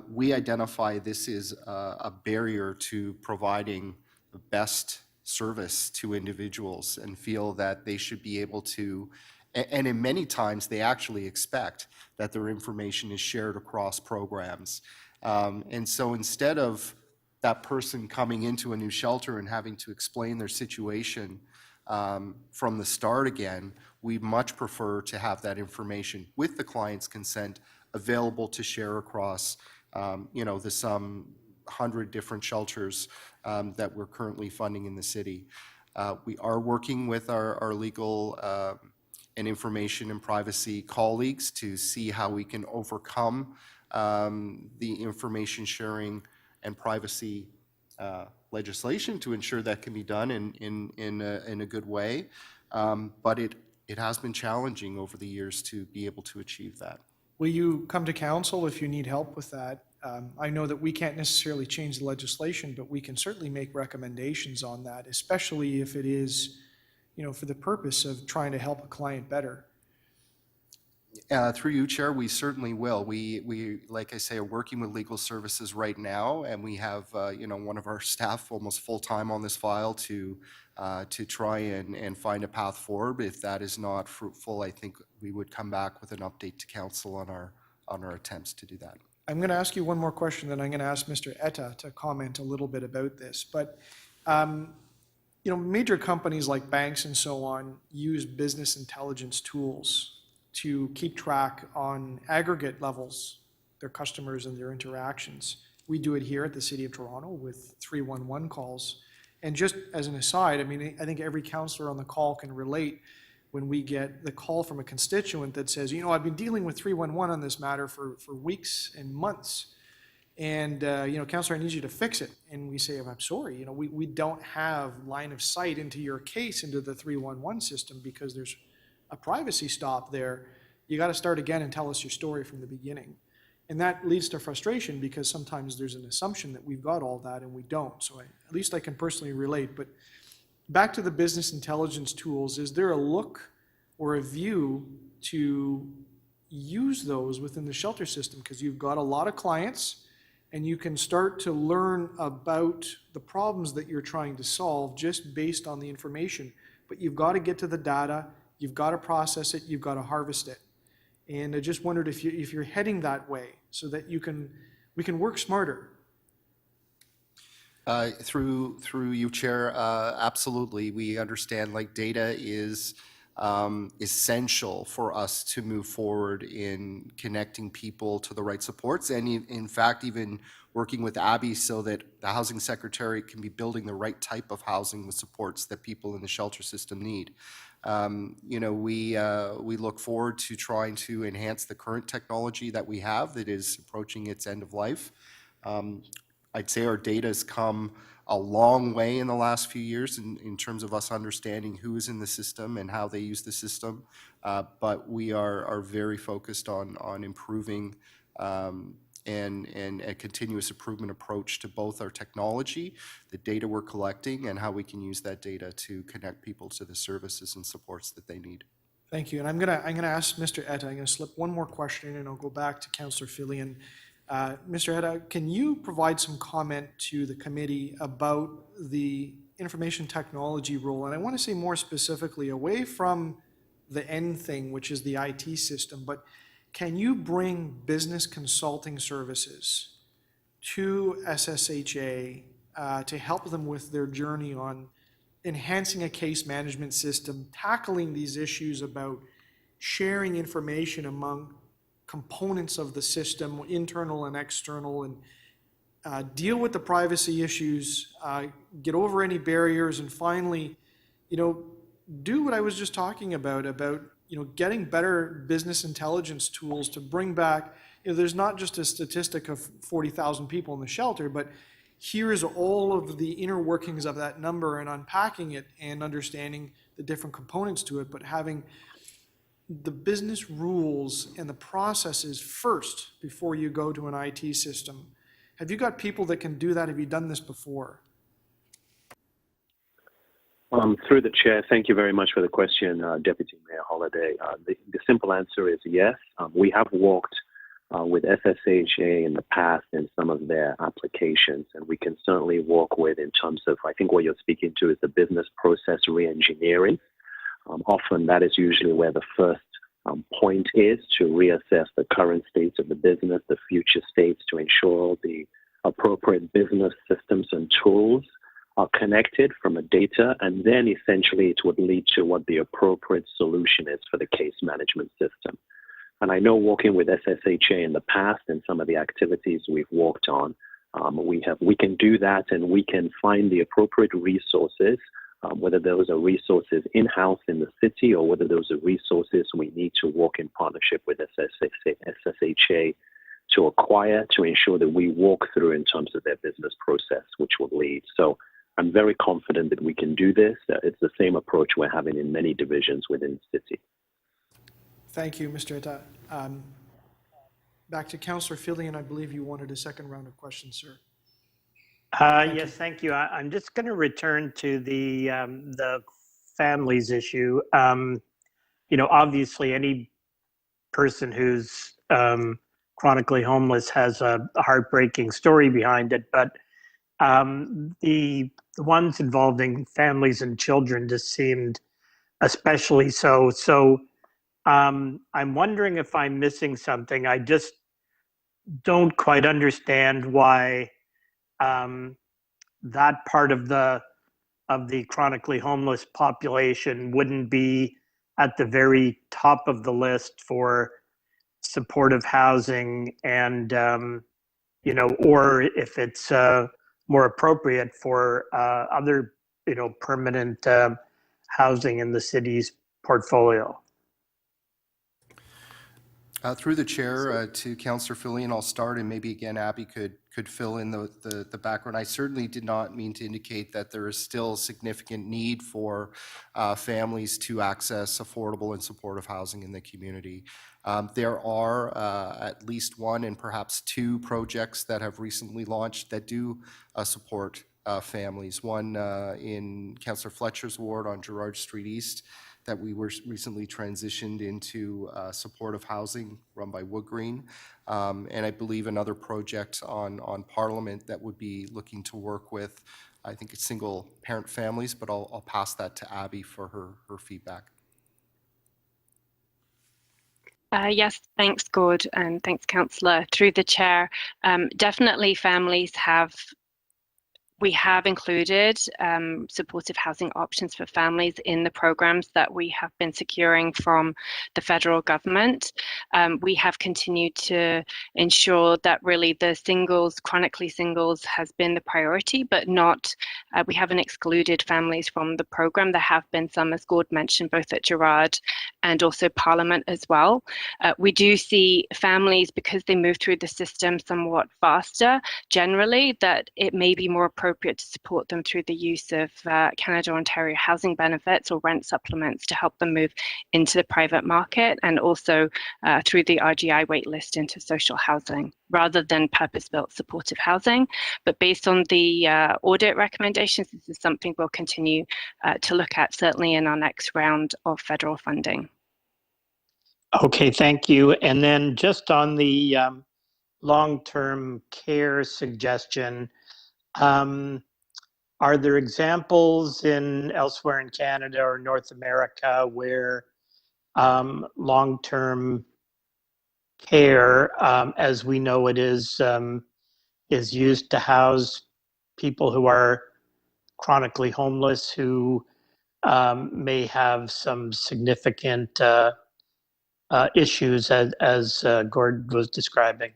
We identify this is a barrier to providing the best service to individuals and feel that they should be able to, and in many times they actually expect that their information is shared across programs. And so instead of that person coming into a new shelter and having to explain their situation from the start again, we much prefer to have that information with the client's consent available to share across the some 100 different shelters that we're currently funding in the city. We are working with our legal and information and privacy colleagues to see how we can overcome the information sharing and privacy legislation to ensure that can be done in a good way. But it has been challenging over the years to be able to achieve that. Will you come to council if you need help with that? I know that we can't necessarily change the legislation, but we can certainly make recommendations on that, especially if it is, for the purpose of trying to help a client better. Through you, Chair, we certainly will. We, like I say, are working with legal services right now, and we have, one of our staff almost full-time on this file to try and find a path forward. If that is not fruitful, I think we would come back with an update to council on our attempts to do that. I'm going to ask you one more question, then I'm going to ask Mr. Etta to comment a little bit about this. But, major companies like banks and so on use business intelligence tools to keep track on aggregate levels, their customers and their interactions. We do it here at the City of Toronto with 311 calls. And just as an aside, I think every councillor on the call can relate when we get the call from a constituent that says, I've been dealing with 311 on this matter for weeks and months. And, councillor, I need you to fix it. And we say, I'm sorry, we don't have line of sight into your case into the 311 system because there's a privacy stop there. You got to start again and tell us your story from the beginning. And that leads to frustration because sometimes there's an assumption that we've got all that and we don't. So at least I can personally relate. But back to the business intelligence tools, is there a look or a view to use those within the shelter system? Because you've got a lot of clients and you can start to learn about the problems that you're trying to solve just based on the information. But you've got to get to the data, you've got to process it, you've got to harvest it. And I just wondered if you're heading that way so that we can work smarter. Through you, Chair, absolutely. We understand data is essential for us to move forward in connecting people to the right supports, and in fact even working with Abby so that the Housing Secretary can be building the right type of housing with supports that people in the shelter system need. We look forward to trying to enhance the current technology that we have that is approaching its end of life. I'd say our data has come a long way in the last few years in terms of us understanding who is in the system and how they use the system, but we are very focused on improving and a continuous improvement approach to both our technology, the data we're collecting, and how we can use that data to connect people to the services and supports that they need. Thank you. And I'm gonna ask Mr. Etta, I'm gonna slip one more question and I'll go back to Councillor Fillion. Mr. Etta, can you provide some comment to the committee about the information technology role? And I want to say more specifically, away from the end thing, which is the IT system, but can you bring business consulting services to SSHA to help them with their journey on enhancing a case management system, tackling these issues about sharing information among components of the system, internal and external, and deal with the privacy issues, get over any barriers, and finally, do what I was just talking about getting better business intelligence tools to bring back, there's not just a statistic of 40,000 people in the shelter, but here is all of the inner workings of that number and unpacking it and understanding the different components to it, but having the business rules and the processes first before you go to an IT system. Have you got people that can do that? Have you done this before? Through the chair, thank you very much for the question, Deputy Mayor Holliday. The simple answer is yes. We have worked with SSHA in the past in some of their applications, and we can certainly work with in terms of, I think what you're speaking to is the business process reengineering. Often that is usually where the first point is to reassess the current state of the business, the future states, to ensure the appropriate business systems and tools are connected from a data, and then essentially it would lead to what the appropriate solution is for the case management system. And I know working with SSHA in the past and some of the activities we've worked on, we can do that, and we can find the appropriate resources, whether those are resources in-house in the city or whether those are resources we need to work in partnership with SSHA to acquire, to ensure that we walk through in terms of their business process, which will lead. So I'm very confident that we can do this. It's the same approach we're having in many divisions within the city. Thank you, Mr. Etta. Back to Councillor Fillion. I believe you wanted a second round of questions, sir. Yes, thank you. I'm just going to return to the families issue. Obviously, any person who's chronically homeless has a heartbreaking story behind it, but the ones involving families and children just seemed especially so. So I'm wondering if I'm missing something. I just don't quite understand why that part of the chronically homeless population wouldn't be at the very top of the list for supportive housing, and or if it's more appropriate for other permanent housing in the city's portfolio. Through the chair to Councillor Fillion, I'll start, and maybe again Abby could fill in the background. I certainly did not mean to indicate that there is still significant need for families to access affordable and supportive housing in the community. There are at least one and perhaps two projects that have recently launched that do support families. One in Councillor Fletcher's ward on Gerrard Street East, that we were recently transitioned into supportive housing run by Wood Green. And I believe another project on Parliament that would be looking to work with, I think it's single parent families, but I'll pass that to Abby for her feedback. Yes, thanks, Gord, and thanks, Councillor. Through the chair, definitely families we have included supportive housing options for families in the programs that we have been securing from the federal government. We have continued to ensure that really the chronically singles has been the priority, but not, we haven't excluded families from the program. There have been some, as Gord mentioned, both at Gerrard and also Parliament as well. We do see families, because they move through the system somewhat faster, generally, that it may be more appropriate to support them through the use of Canada-Ontario housing benefits or rent supplements to help them move into the private market, and also through the RGI waitlist into social housing, rather than purpose-built supportive housing. But based on the audit recommendations, this is something we'll continue to look at, certainly in our next round of federal funding. Okay, thank you. And then just on the long-term care suggestion, are there examples elsewhere in Canada or North America where long-term care, as we know it is used to house people who are chronically homeless, who may have some significant issues, as Gord was describing?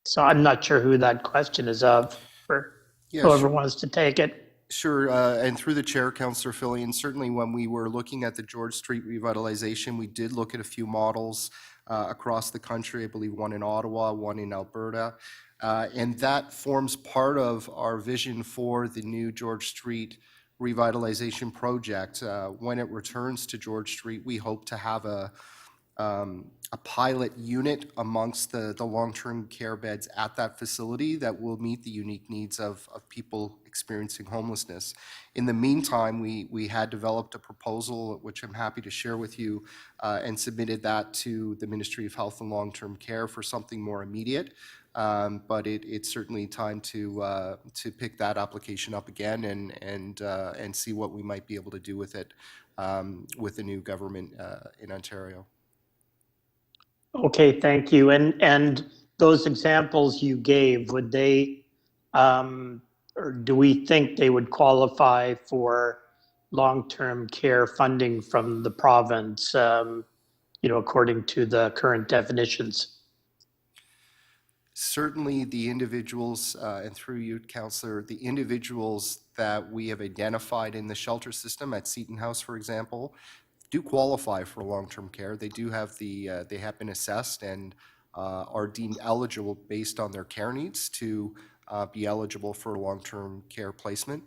So I'm not sure who that question is of, for whoever wants to take it. Sure, and through the chair, Councillor Fillion, certainly when we were looking at the George Street revitalization, we did look at a few models across the country, I believe one in Ottawa, one in Alberta, and that forms part of our vision for the new George Street revitalization project. When it returns to George Street, we hope to have a pilot unit amongst the long-term care beds at that facility that will meet the unique needs of people experiencing homelessness. In the meantime, we had developed a proposal, which I'm happy to share with you, and submitted that to the Ministry of Health and Long-Term Care for something more immediate. But it's certainly time to pick that application up again and see what we might be able to do with it with the new government in Ontario. Okay, thank you. And those examples you gave, would they, or do we think they would qualify for long-term care funding from the province, according to the current definitions? Certainly the individuals, and through you, Councillor, the individuals that we have identified in the shelter system at Seton House, for example, do qualify for long-term care. They do have they have been assessed and are deemed eligible based on their care needs to be eligible for long-term care placement.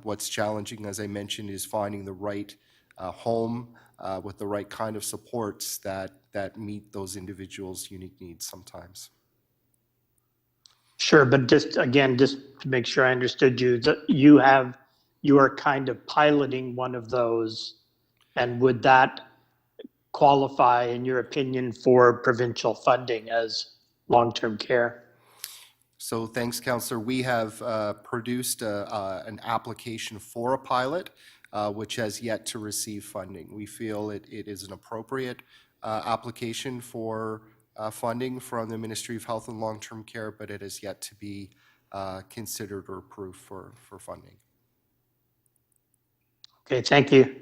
What's challenging, as I mentioned, is finding the right home with the right kind of supports that meet those individuals' unique needs sometimes. Sure, but just again, just to make sure I understood you, that you are kind of piloting one of those, and would that qualify, in your opinion, for provincial funding as long-term care? So thanks, Councillor. We have produced an application for a pilot, which has yet to receive funding. We feel it is an appropriate application for funding from the Ministry of Health and Long-Term Care, but it has yet to be considered or approved for funding. Okay, thank you.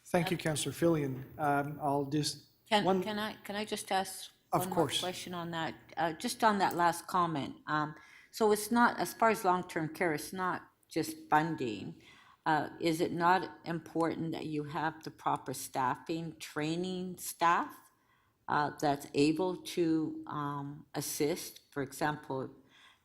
Thank you, Councillor Fillion. I'll just, Can I just ask Of one more course. question on that? Just on that last comment. So it's not, as far as long-term care, it's not just funding. Is it not important that you have the proper staffing, training staff that's able to assist? For example,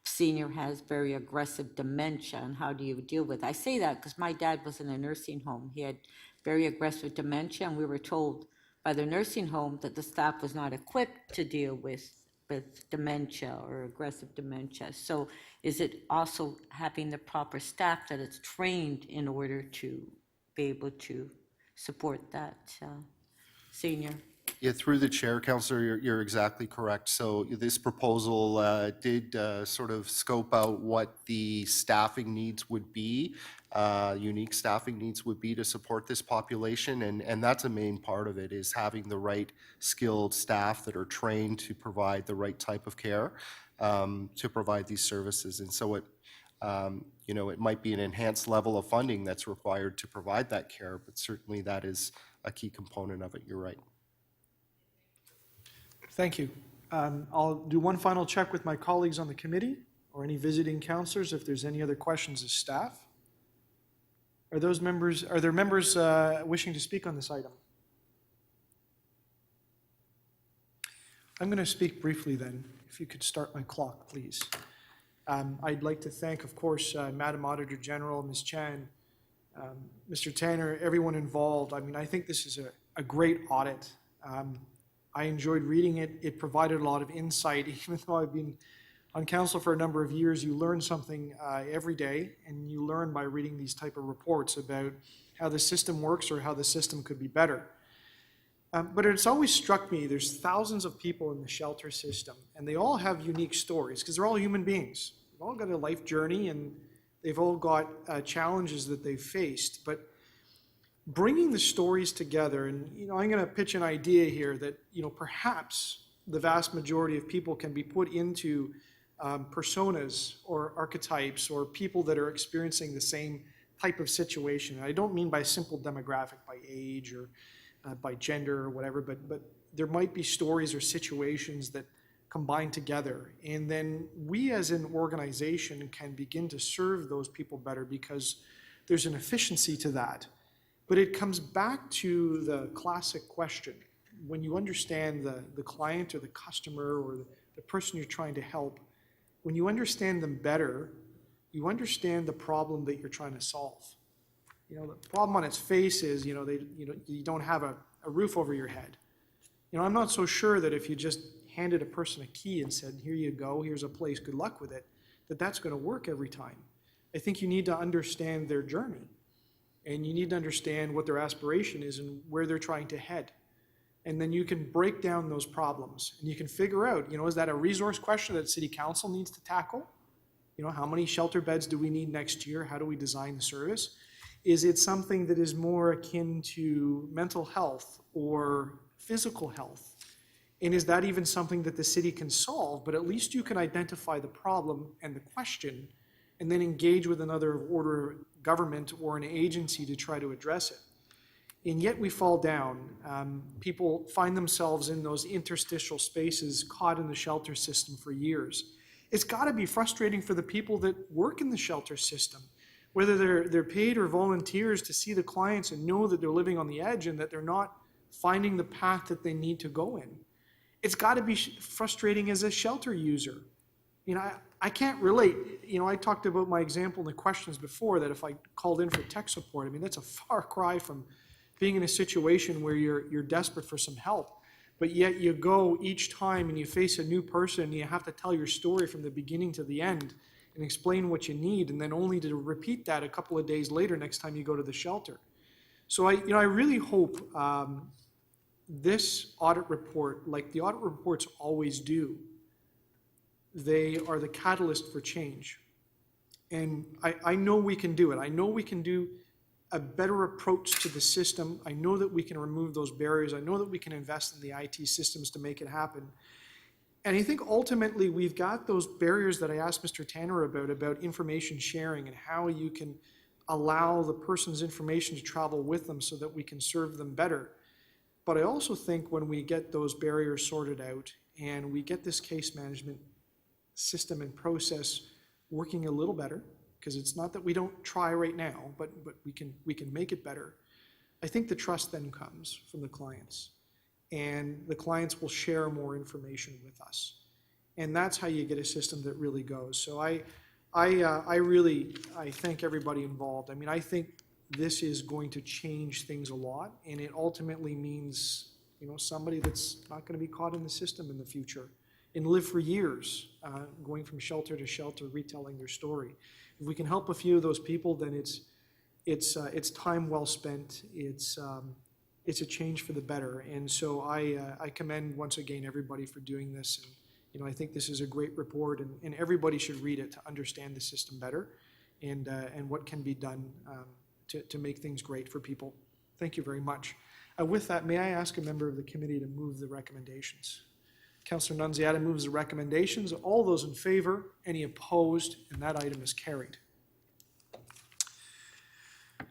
senior has very aggressive dementia, and how do you deal with it? I say that because my dad was in a nursing home. He had very aggressive dementia, and we were told by the nursing home that the staff was not equipped to deal with dementia or aggressive dementia. So is it also having the proper staff that is trained in order to be able to support that senior? Yeah, through the chair, Councillor, you're exactly correct. So this proposal did sort of scope out what the staffing needs would be, unique staffing needs would be to support this population. And that's a main part of it, is having the right skilled staff that are trained to provide the right type of care, to provide these services. And so it, you know, it might be an enhanced level of funding that's required to provide that care, but certainly that is a key component of it. You're right. thank you. I'll do one final check with my colleagues on the committee or any visiting councillors if there's any other questions of staff. Are there members wishing to speak on this item? I'm going to speak briefly then. If you could start my clock, please. I'd like to thank, of course, Madam Auditor General, Ms. Chan, Mr. Tanner, everyone involved. I mean, I think this is a great audit. I enjoyed reading it. It provided a lot of insight. Even though I've been on council for a number of years, you learn something every day, and you learn by reading these type of reports about how the system works or how the system could be better. But it's always struck me, there's thousands of people in the shelter system, and they all have unique stories because they're all human beings. They've all got a life journey, and they've all got challenges that they've faced. But bringing the stories together, and I'm going to pitch an idea here that perhaps the vast majority of people can be put into personas or archetypes or people that are experiencing the same type of situation. And I don't mean by simple demographic, by age or by gender or whatever, but there might be stories or situations that combine together. And then we as an organization can begin to serve those people better because there's an efficiency to that. But it comes back to the classic question. When you understand the client or the customer or the person you're trying to help, when you understand them better, you understand the problem that you're trying to solve. The problem on its face is, you don't have a roof over your head. I'm not so sure that if you just handed a person a key and said, here you go, here's a place, good luck with it, that's going to work every time. I think you need to understand their journey. And you need to understand what their aspiration is and where they're trying to head. And then you can break down those problems. And you can figure out, is that a resource question that City Council needs to tackle? How many shelter beds do we need next year? How do we design the service? Is it something that is more akin to mental health or physical health? And is that even something that the city can solve? But at least you can identify the problem and the question and then engage with another order of government or an agency to try to address it. And yet we fall down. People find themselves in those interstitial spaces caught in the shelter system for years. It's got to be frustrating for the people that work in the shelter system whether they're paid or volunteers, to see the clients and know that they're living on the edge and that they're not finding the path that they need to go in. It's got to be frustrating as a shelter user. You know, I can't relate. You know, I talked about my example in the questions before, that if I called in for tech support, I mean, that's a far cry from being in a situation where you're desperate for some help. But yet you go each time and you face a new person and you have to tell your story from the beginning to the end and explain what you need, and then only to repeat that a couple of days later next time you go to the shelter. So I really hope this audit report, like the audit reports always do, they are the catalyst for change. And I know we can do it. I know we can do a better approach to the system. I know that we can remove those barriers. I know that we can invest in the IT systems to make it happen. And I think ultimately we've got those barriers that I asked Mr. Tanner about information sharing and how you can allow the person's information to travel with them so that we can serve them better. But I also think when we get those barriers sorted out and we get this case management system and process working a little better, because it's not that we don't try right now, but we can make it better. I think the trust then comes from the clients, and the clients will share more information with us, and that's how you get a system that really goes. So I thank everybody involved. I mean, I think this is going to change things a lot, and it ultimately means, you know, somebody that's not going to be caught in the system in the future and live for years, going from shelter to shelter, retelling their story. If we can help a few of those people, then it's time well spent. It's a change for the better. And so I commend once again everybody for doing this. And you know, I think this is a great report, and everybody should read it to understand the system better, and what can be done to make things great for people. Thank you very much. With that, may I ask a member of the committee to move the recommendations? Councillor Nunziata moves the recommendations. All those in favor? Any opposed? And that item is carried.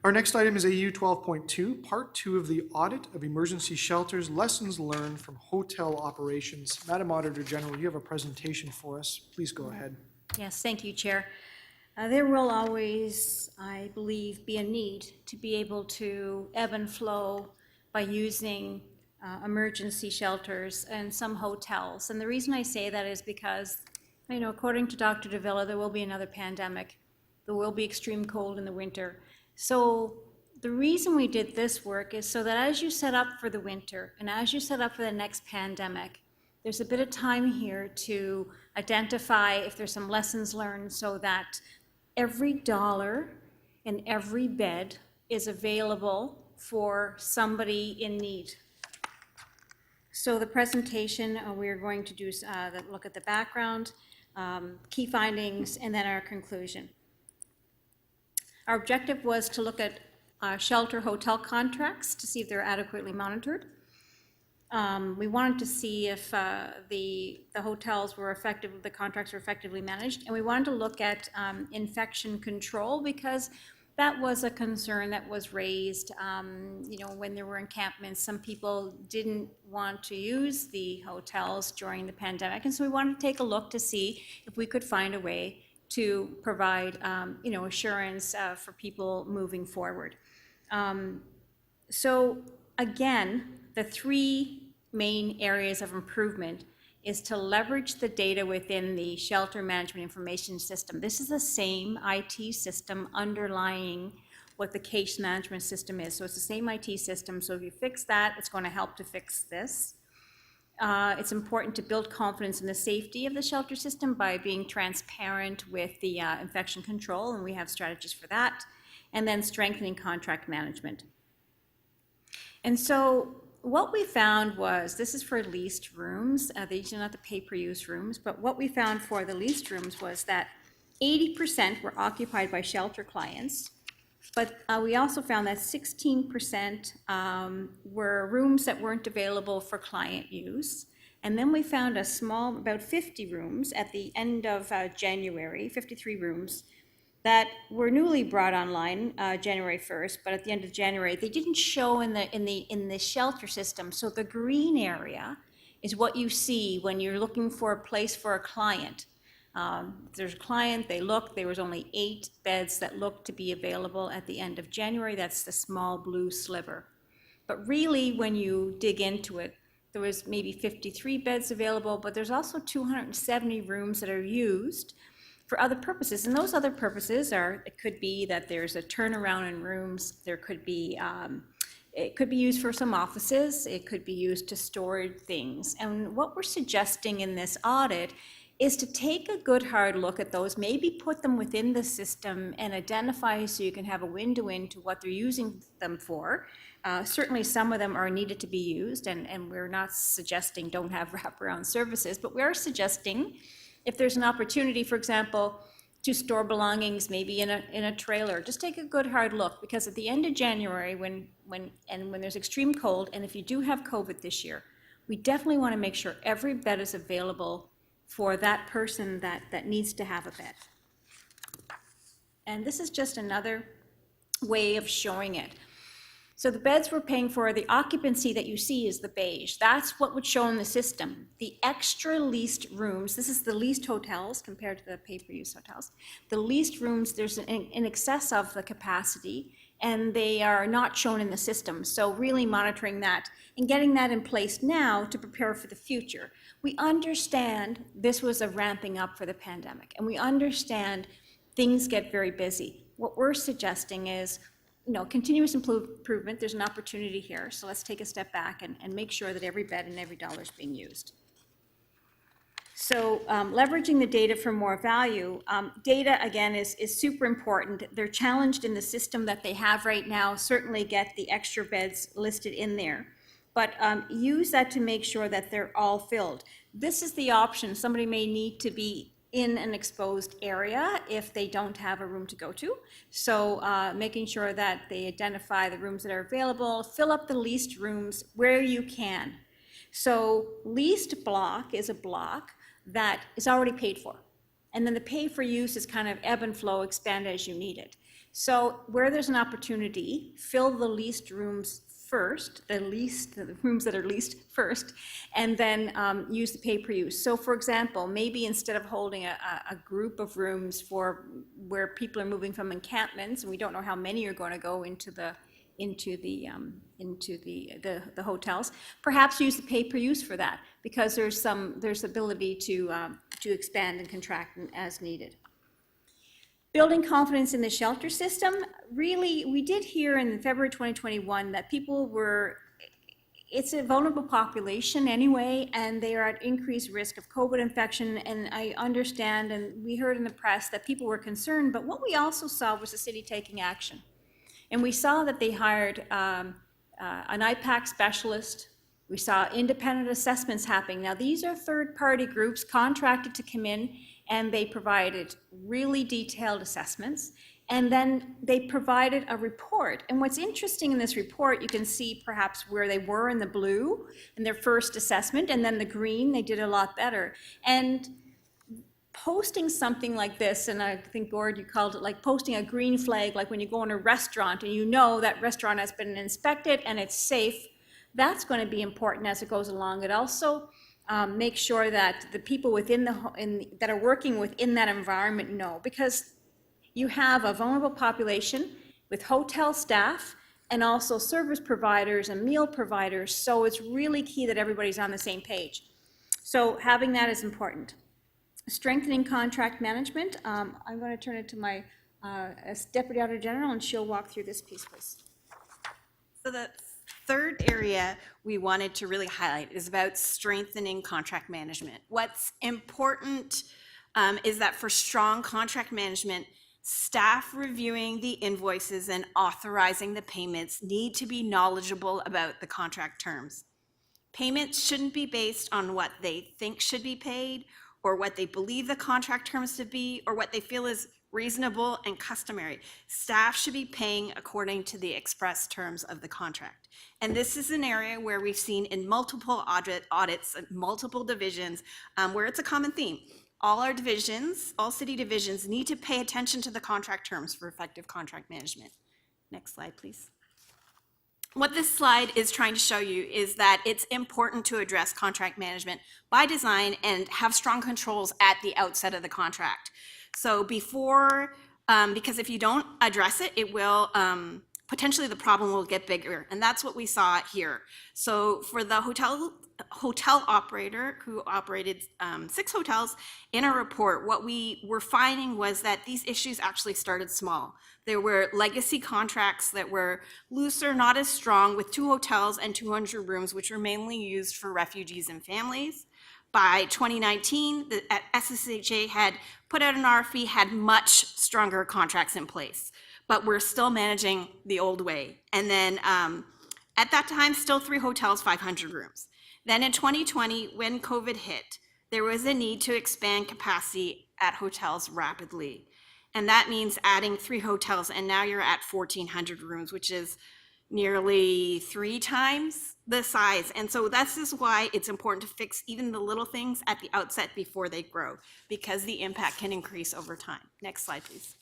Our next item is AU 12.2, Part 2 of the Audit of Emergency Shelters, Lessons Learned from Hotel Operations. Madam Auditor General, you have a presentation for us. Please go ahead. Yes, thank you, Chair. There will always, I believe, be a need to be able to ebb and flow by using emergency shelters and some hotels. And the reason I say that is because, you know, according to Dr. Davila, there will be another pandemic. There will be extreme cold in the winter. So the reason we did this work is so that as you set up for the winter and as you set up for the next pandemic, there's a bit of time here to identify if there's some lessons learned, so that every dollar and every bed is available for somebody in need. So the presentation, we're going to do look at the background, key findings, and then our conclusion. Our objective was to look at shelter hotel contracts to see if they're adequately monitored. We wanted to see if the hotels were effective, the contracts were effectively managed, and we wanted to look at infection control, because that was a concern that was raised, you know, when there were encampments. Some people didn't want to use the hotels during the pandemic, and so we wanted to take a look to see if we could find a way to provide, you know, assurance for people moving forward. So again, the three main areas of improvement is to leverage the data within the shelter management information system. This is the same IT system underlying what the case management system is. So it's the same IT system. So if you fix that, it's going to help to fix this. It's important to build confidence in the safety of the shelter system by being transparent with the infection control, and we have strategies for that. And then strengthening contract management. And so what we found was, this is for leased rooms, these are not the pay-per-use rooms, but what we found for the leased rooms was that 80% were occupied by shelter clients, but we also found that 16% were rooms that weren't available for client use. And then we found a small, about 50 rooms at the end of January, 53 rooms, that were newly brought online January 1st, but at the end of January, they didn't show in the shelter system. So the green area is what you see when you're looking for a place for a client. There's a client, they looked, there was only 8 beds that looked to be available at the end of January. That's the small blue sliver. But really, when you dig into it, there was maybe 53 beds available, but there's also 270 rooms that are used for other purposes. And those other purposes are, it could be that there's a turnaround in rooms, there could be, it could be used for some offices, it could be used to store things. And what we're suggesting in this audit is to take a good hard look at those, maybe put them within the system and identify so you can have a window into what they're using them for. Certainly some of them are needed to be used, and we're not suggesting don't have wraparound services, but we're suggesting if there's an opportunity, for example, to store belongings maybe in a trailer, just take a good hard look, because at the end of January, when there's extreme cold, and if you do have COVID this year, we definitely want to make sure every bed is available for that person that needs to have a bed. And this is just another way of showing it. So the beds we're paying for, the occupancy that you see is the beige. That's what would show in the system. The extra leased rooms, this is the leased hotels compared to the pay-per-use hotels. The leased rooms, there's in excess of the capacity, and they are not shown in the system. So really monitoring that and getting that in place now to prepare for the future. We understand this was a ramping up for the pandemic, and we understand things get very busy. What we're suggesting is, continuous improvement. There's an opportunity here, so let's take a step back and make sure that every bed and every dollar is being used. So leveraging the data for more value. Data, again, is super important. They're challenged in the system that they have right now. Certainly get the extra beds listed in there, but use that to make sure that they're all filled. This is the option. Somebody may need to be in an exposed area if they don't have a room to go to. So making sure that they identify the rooms that are available, fill up the leased rooms where you can. So leased block is a block that is already paid for. And then the pay for use is kind of ebb and flow, expand as you need it. So where there's an opportunity, fill the leased rooms first, the rooms that are leased first, and then use the pay per use. So for example, maybe instead of holding a group of rooms for where people are moving from encampments, and we don't know how many are going to go into the hotels, perhaps use the pay per use for that, because there's ability to expand and contract as needed. Building confidence in the shelter system. Really, we did hear in February 2021 that it's a vulnerable population anyway, and they are at increased risk of COVID infection. And I understand, and we heard in the press that people were concerned, but what we also saw was the city taking action. And we saw that they hired an IPAC specialist. We saw independent assessments happening. Now, these are third-party groups contracted to come in, and they provided really detailed assessments. And then they provided a report. And what's interesting in this report, you can see perhaps where they were in the blue in their first assessment, and then the green, they did a lot better. And posting something like this, and I think, Gord, you called it like posting a green flag, like when you go in a restaurant and you know that restaurant has been inspected and it's safe, that's going to be important as it goes along. It also make sure that the people that are working within that environment know, because you have a vulnerable population with hotel staff and also service providers and meal providers, so it's really key that everybody's on the same page. So having that is important. Strengthening contract management. I'm going to turn it to my Deputy Auditor General, and she'll walk through this piece, please. So the third area we wanted to really highlight is about strengthening contract management. What's important is that for strong contract management, staff reviewing the invoices and authorizing the payments need to be knowledgeable about the contract terms. Payments shouldn't be based on what they think should be paid, or what they believe the contract terms to be, or what they feel is reasonable and customary. Staff should be paying according to the express terms of the contract. And this is an area where we've seen in multiple audits, multiple divisions, where it's a common theme. All our divisions, all city divisions need to pay attention to the contract terms for effective contract management. Next slide, please. What this slide is trying to show you is that it's important to address contract management by design and have strong controls at the outset of the contract. So before, because if you don't address it, it will, potentially the problem will get bigger. And that's what we saw here. So for the hotel operator who operated 6 hotels, in a report, what we were finding was that these issues actually started small. There were legacy contracts that were looser, not as strong, with 2 hotels and 200 rooms, which were mainly used for refugees and families. By 2019, the SSHA had put out an RFP, had much stronger contracts in place, but we're still managing the old way. And then at that time, still 3 hotels, 500 rooms. Then in 2020, when COVID hit, there was a need to expand capacity at hotels rapidly. And that means adding 3 hotels, and now you're at 1,400 rooms, which is nearly 3 times the size. And so this is why it's important to fix even the little things at the outset before they grow, because the impact can increase over time. Next slide, please.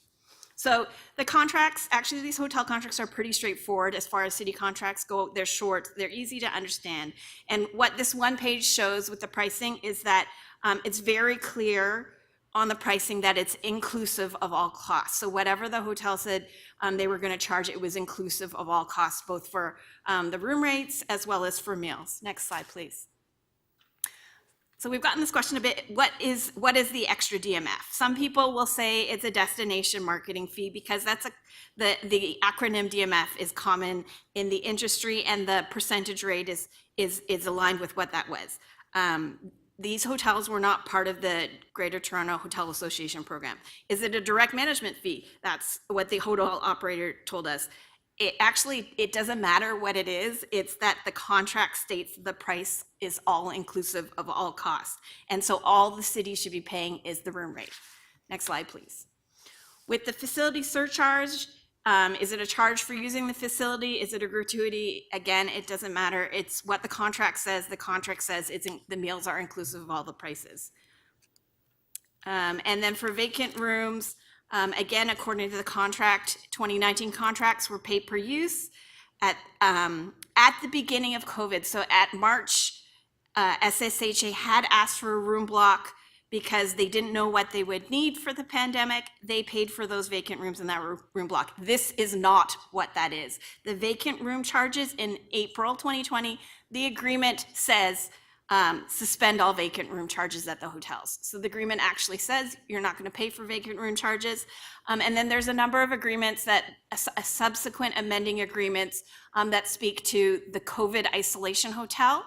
So the contracts, actually these hotel contracts are pretty straightforward as far as city contracts go. They're short, they're easy to understand. And what this one page shows with the pricing is that it's very clear on the pricing that it's inclusive of all costs. So whatever the hotel said they were going to charge, it was inclusive of all costs, both for the room rates as well as for meals. Next slide, please. So we've gotten this question a bit, what is the extra DMF? Some people will say it's a destination marketing fee because that's the acronym DMF is common in the industry, and the percentage rate is aligned with what that was. These hotels were not part of the Greater Toronto Hotel Association program. Is it a direct management fee? That's what the hotel operator told us. It doesn't matter what it is. It's that the contract states the price is all inclusive of all costs. And so all the city should be paying is the room rate. Next slide, please. With the facility surcharge, is it a charge for using the facility? Is it a gratuity? Again, it doesn't matter. It's what the contract says. The contract says the meals are inclusive of all the prices. And then for vacant rooms, again, according to the contract, 2019 contracts were paid per use. At the beginning of COVID, so at March, SSHA had asked for a room block because they didn't know what they would need for the pandemic. They paid for those vacant rooms in that room block. This is not what that is. The vacant room charges in April 2020, the agreement says suspend all vacant room charges at the hotels. So the agreement actually says you're not going to pay for vacant room charges. And then there's a number of agreements that subsequent amending agreements that speak to the COVID isolation hotel.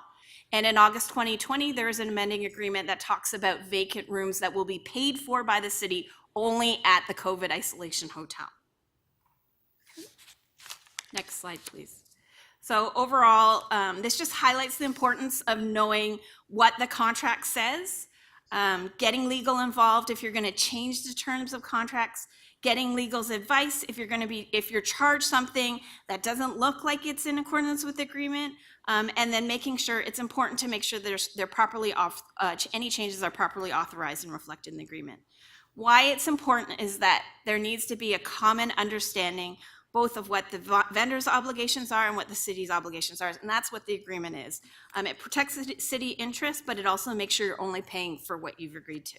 And in August 2020, there is an amending agreement that talks about vacant rooms that will be paid for by the city only at the COVID isolation hotel. Next slide, please. So overall, this just highlights the importance of knowing what the contract says, getting legal involved if you're going to change the terms of contracts, getting legal's advice if you're charged something that doesn't look like it's in accordance with the agreement, and then making sure it's important to make sure they're properly any changes are properly authorized and reflected in the agreement. Why it's important is that there needs to be a common understanding both of what the vendor's obligations are and what the city's obligations are, and that's what the agreement is. It protects the city interest, but it also makes sure you're only paying for what you've agreed to.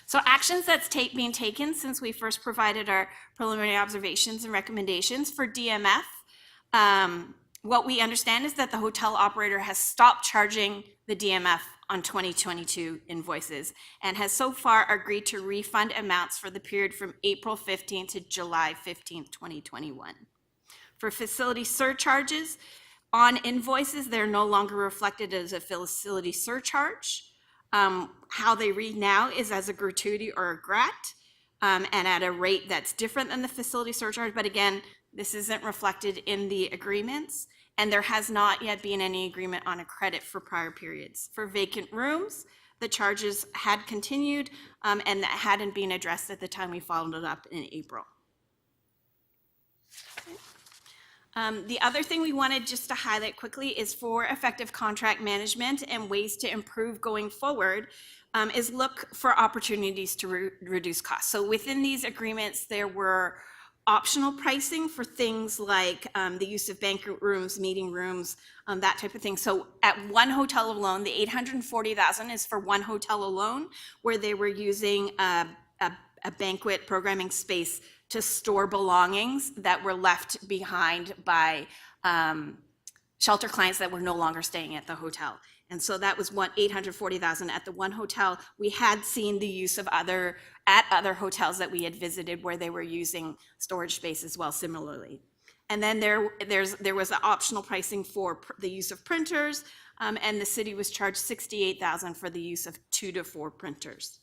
So actions that's being taken since we first provided our preliminary observations and recommendations for DMF. What we understand is that the hotel operator has stopped charging the DMF on 2022 invoices and has so far agreed to refund amounts for the period from April 15th to July 15th, 2021. For facility surcharges on invoices, they're no longer reflected as a facility surcharge. How they read now is as a gratuity or a grat, and at a rate that's different than the facility surcharge. But again, this isn't reflected in the agreements, and there has not yet been any agreement on a credit for prior periods. For vacant rooms, the charges had continued, and that hadn't been addressed at the time we followed it up in April. The other thing we wanted just to highlight quickly is for effective contract management and ways to improve going forward is look for opportunities to reduce costs. So within these agreements, there were optional pricing for things like the use of banquet rooms, meeting rooms, that type of thing. So at one hotel alone, the $840,000 is for one hotel alone, where they were using a banquet programming space to store belongings that were left behind by shelter clients that were no longer staying at the hotel. And so that was $840,000 at the one hotel. We had seen the use of other hotels that we had visited where they were using storage space as well, similarly. And then there was the optional pricing for the use of printers, and the city was charged $68,000 for the use of 2 to 4 printers.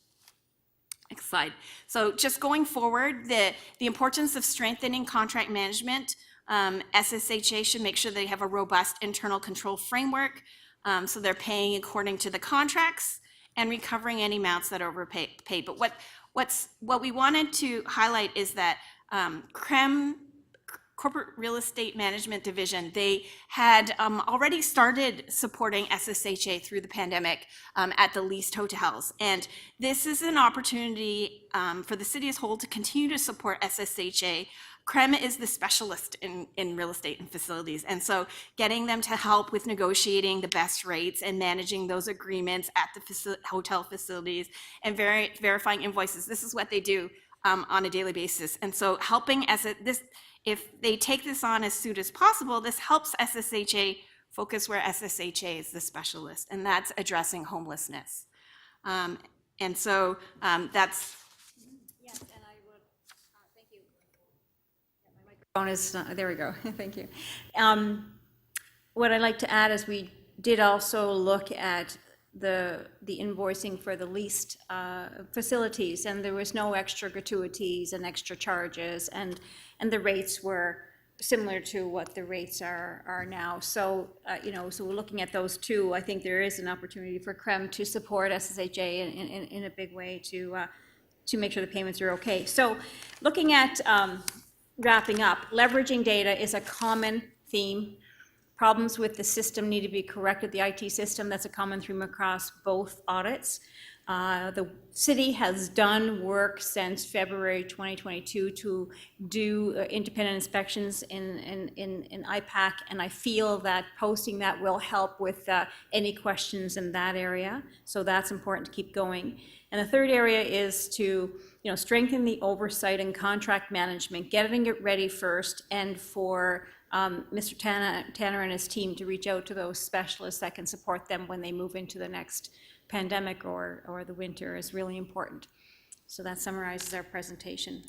Next slide. So just going forward, the importance of strengthening contract management. SSHA should make sure they have a robust internal control framework, so they're paying according to the contracts and recovering any amounts that are overpaid. But what we wanted to highlight is that CREM, Corporate Real Estate Management Division, they had already started supporting SSHA through the pandemic at the leased hotels. And this is an opportunity for the city as a whole to continue to support SSHA. CREM is the specialist in real estate and facilities. And so getting them to help with negotiating the best rates and managing those agreements at the hotel facilities and verifying invoices. This is what they do on a daily basis. And so helping if they take this on as soon as possible, this helps SSHA focus where SSHA is the specialist, and that's addressing homelessness. And so that's. Yes, and I would, thank you. Yeah, my microphone is, there we go, thank you. What I'd like to add is we did also look at the invoicing for the leased facilities, and there was no extra gratuities and extra charges, and the rates were similar to what the rates are now. So, so we're looking at those two. I think there is an opportunity for CREM to support SSHA in a big way to make sure the payments are okay. So looking at wrapping up, leveraging data is a common theme. Problems with the system need to be corrected, the IT system, that's a common theme across both audits. The city has done work since February 2022 to do independent inspections in IPAC, and I feel that posting that will help with any questions in that area. So that's important to keep going. And the third area is to strengthen the oversight and contract management, getting it ready first, and for Mr. Tanner and his team to reach out to those specialists that can support them when they move into the next pandemic or the winter is really important. So that summarizes our presentation.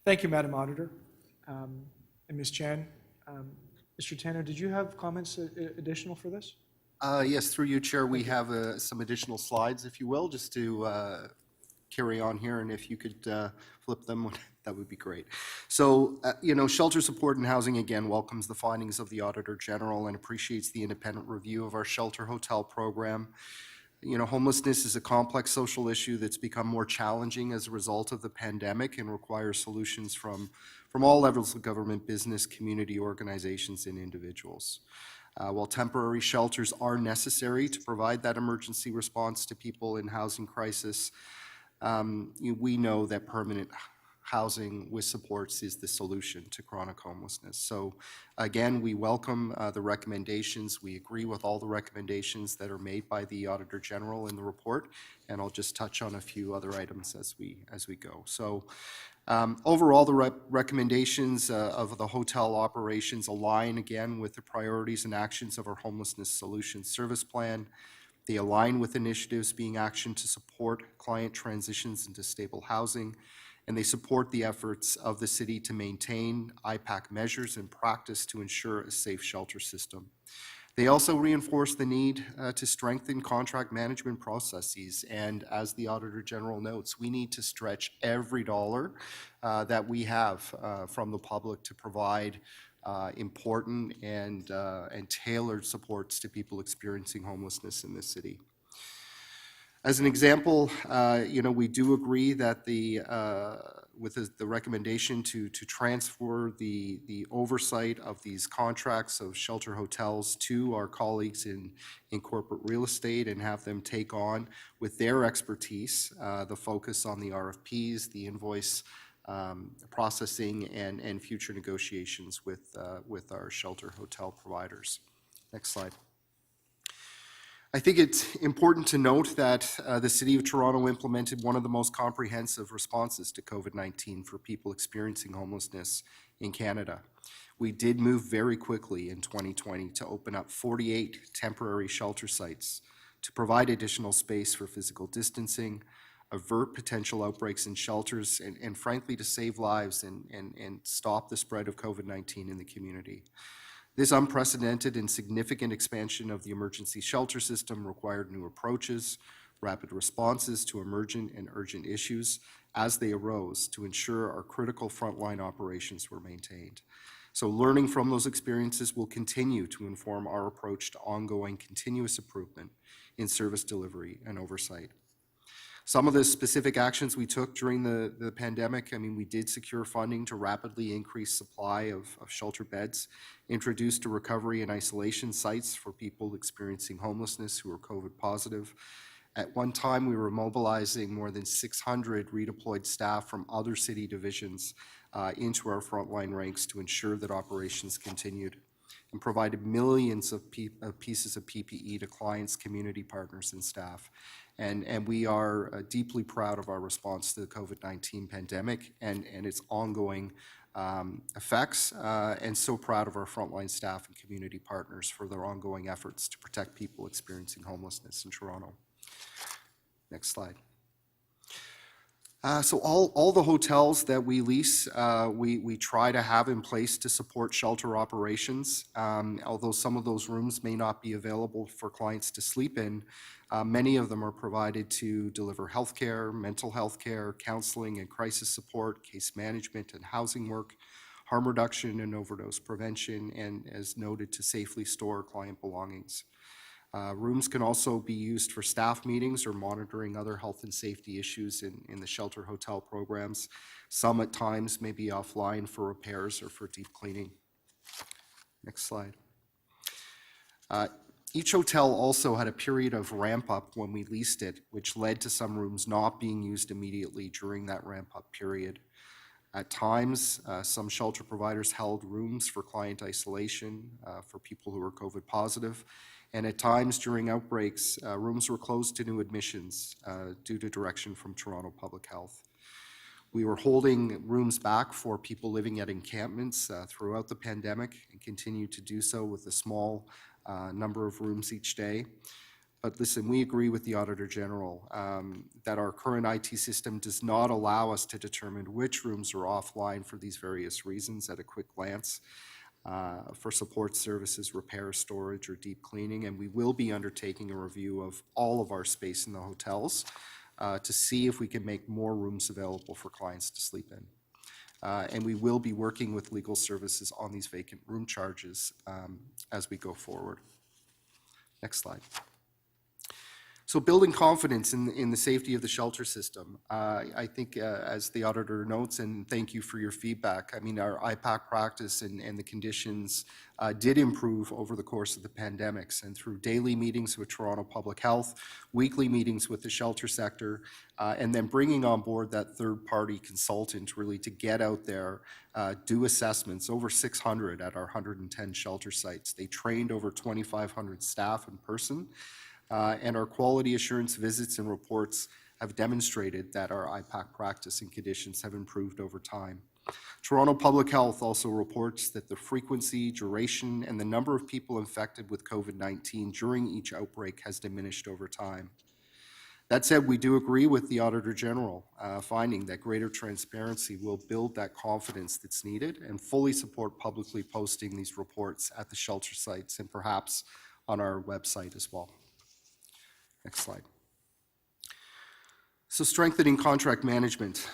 Thank you, Madam Auditor. And Ms. Chan. Mr. Tanner, did you have comments additional for this? Yes, through you, Chair, we have some additional slides, if you will, just to carry on here, and if you could flip them, that would be great. So, Shelter Support and Housing, again, welcomes the findings of the Auditor General and appreciates the independent review of our shelter hotel program. Homelessness is a complex social issue that's become more challenging as a result of the pandemic and requires solutions from all levels of government, business, community organizations, and individuals. While temporary shelters are necessary to provide that emergency response to people in housing crisis, we know that permanent housing with supports is the solution to chronic homelessness. So again, we welcome the recommendations. We agree with all the recommendations that are made by the Auditor General in the report, and I'll just touch on a few other items as we go. So overall, the recommendations of the hotel operations align again with the priorities and actions of our Homelessness Solutions Service Plan. They align with initiatives being actioned to support client transitions into stable housing, and they support the efforts of the city to maintain IPAC measures and practice to ensure a safe shelter system. They also reinforce the need to strengthen contract management processes, and as the Auditor General notes, we need to stretch every dollar that we have from the public to provide important and tailored supports to people experiencing homelessness in this city. As an example, we do agree that with the recommendation to transfer the oversight of these contracts of shelter hotels to our colleagues in corporate real estate and have them take on with their expertise the focus on the RFPs, the invoice processing and future negotiations with our shelter hotel providers. Next slide. I think it's important to note that the City of Toronto implemented one of the most comprehensive responses to COVID-19 for people experiencing homelessness in Canada. We did move very quickly in 2020 to open up 48 temporary shelter sites to provide additional space for physical distancing, avert potential outbreaks in shelters, and frankly, to save lives and stop the spread of COVID-19 in the community. This unprecedented and significant expansion of the emergency shelter system required new approaches, rapid responses to emergent and urgent issues as they arose to ensure our critical frontline operations were maintained. So learning from those experiences will continue to inform our approach to ongoing continuous improvement in service delivery and oversight. Some of the specific actions we took during the pandemic, we did secure funding to rapidly increase supply of shelter beds, introduced a recovery and isolation sites for people experiencing homelessness who are COVID positive. At one time, we were mobilizing more than 600 redeployed staff from other city divisions into our frontline ranks to ensure that operations continued, and provided millions of pieces of PPE to clients, community partners, and staff. And we are deeply proud of our response to the COVID-19 pandemic and its ongoing effects, and so proud of our frontline staff and community partners for their ongoing efforts to protect people experiencing homelessness in Toronto. Next slide. So all the hotels that we lease, we try to have in place to support shelter operations. Although some of those rooms may not be available for clients to sleep in, many of them are provided to deliver healthcare, mental health care, counseling and crisis support, case management and housing work, harm reduction and overdose prevention, and as noted, to safely store client belongings. Rooms can also be used for staff meetings or monitoring other health and safety issues in the shelter hotel programs. Some at times may be offline for repairs or for deep cleaning. Next slide. Each hotel also had a period of ramp up when we leased it, which led to some rooms not being used immediately during that ramp up period. At times, some shelter providers held rooms for client isolation for people who were COVID positive. And at times during outbreaks, rooms were closed to new admissions due to direction from Toronto Public Health. We were holding rooms back for people living at encampments throughout the pandemic and continue to do so with a small number of rooms each day. But listen, we agree with the Auditor General that our current IT system does not allow us to determine which rooms are offline for these various reasons at a quick glance. For support services, repair, storage, or deep cleaning, and we will be undertaking a review of all of our space in the hotels to see if we can make more rooms available for clients to sleep in. And we will be working with legal services on these vacant room charges as we go forward. Next slide. So building confidence in the safety of the shelter system. I think as the auditor notes, and thank you for your feedback, our IPAC practice and the conditions did improve over the course of the pandemics, and through daily meetings with Toronto Public Health, weekly meetings with the shelter sector, and then bringing on board that third-party consultant really to get out there, do assessments, over 600 at our 110 shelter sites. They trained over 2,500 staff in person. And our quality assurance visits and reports have demonstrated that our IPAC practice and conditions have improved over time. Toronto Public Health also reports that the frequency, duration, and the number of people infected with COVID-19 during each outbreak has diminished over time. That said, we do agree with the Auditor General finding that greater transparency will build that confidence that's needed and fully support publicly posting these reports at the shelter sites and perhaps on our website as well. Next slide. So strengthening contract management.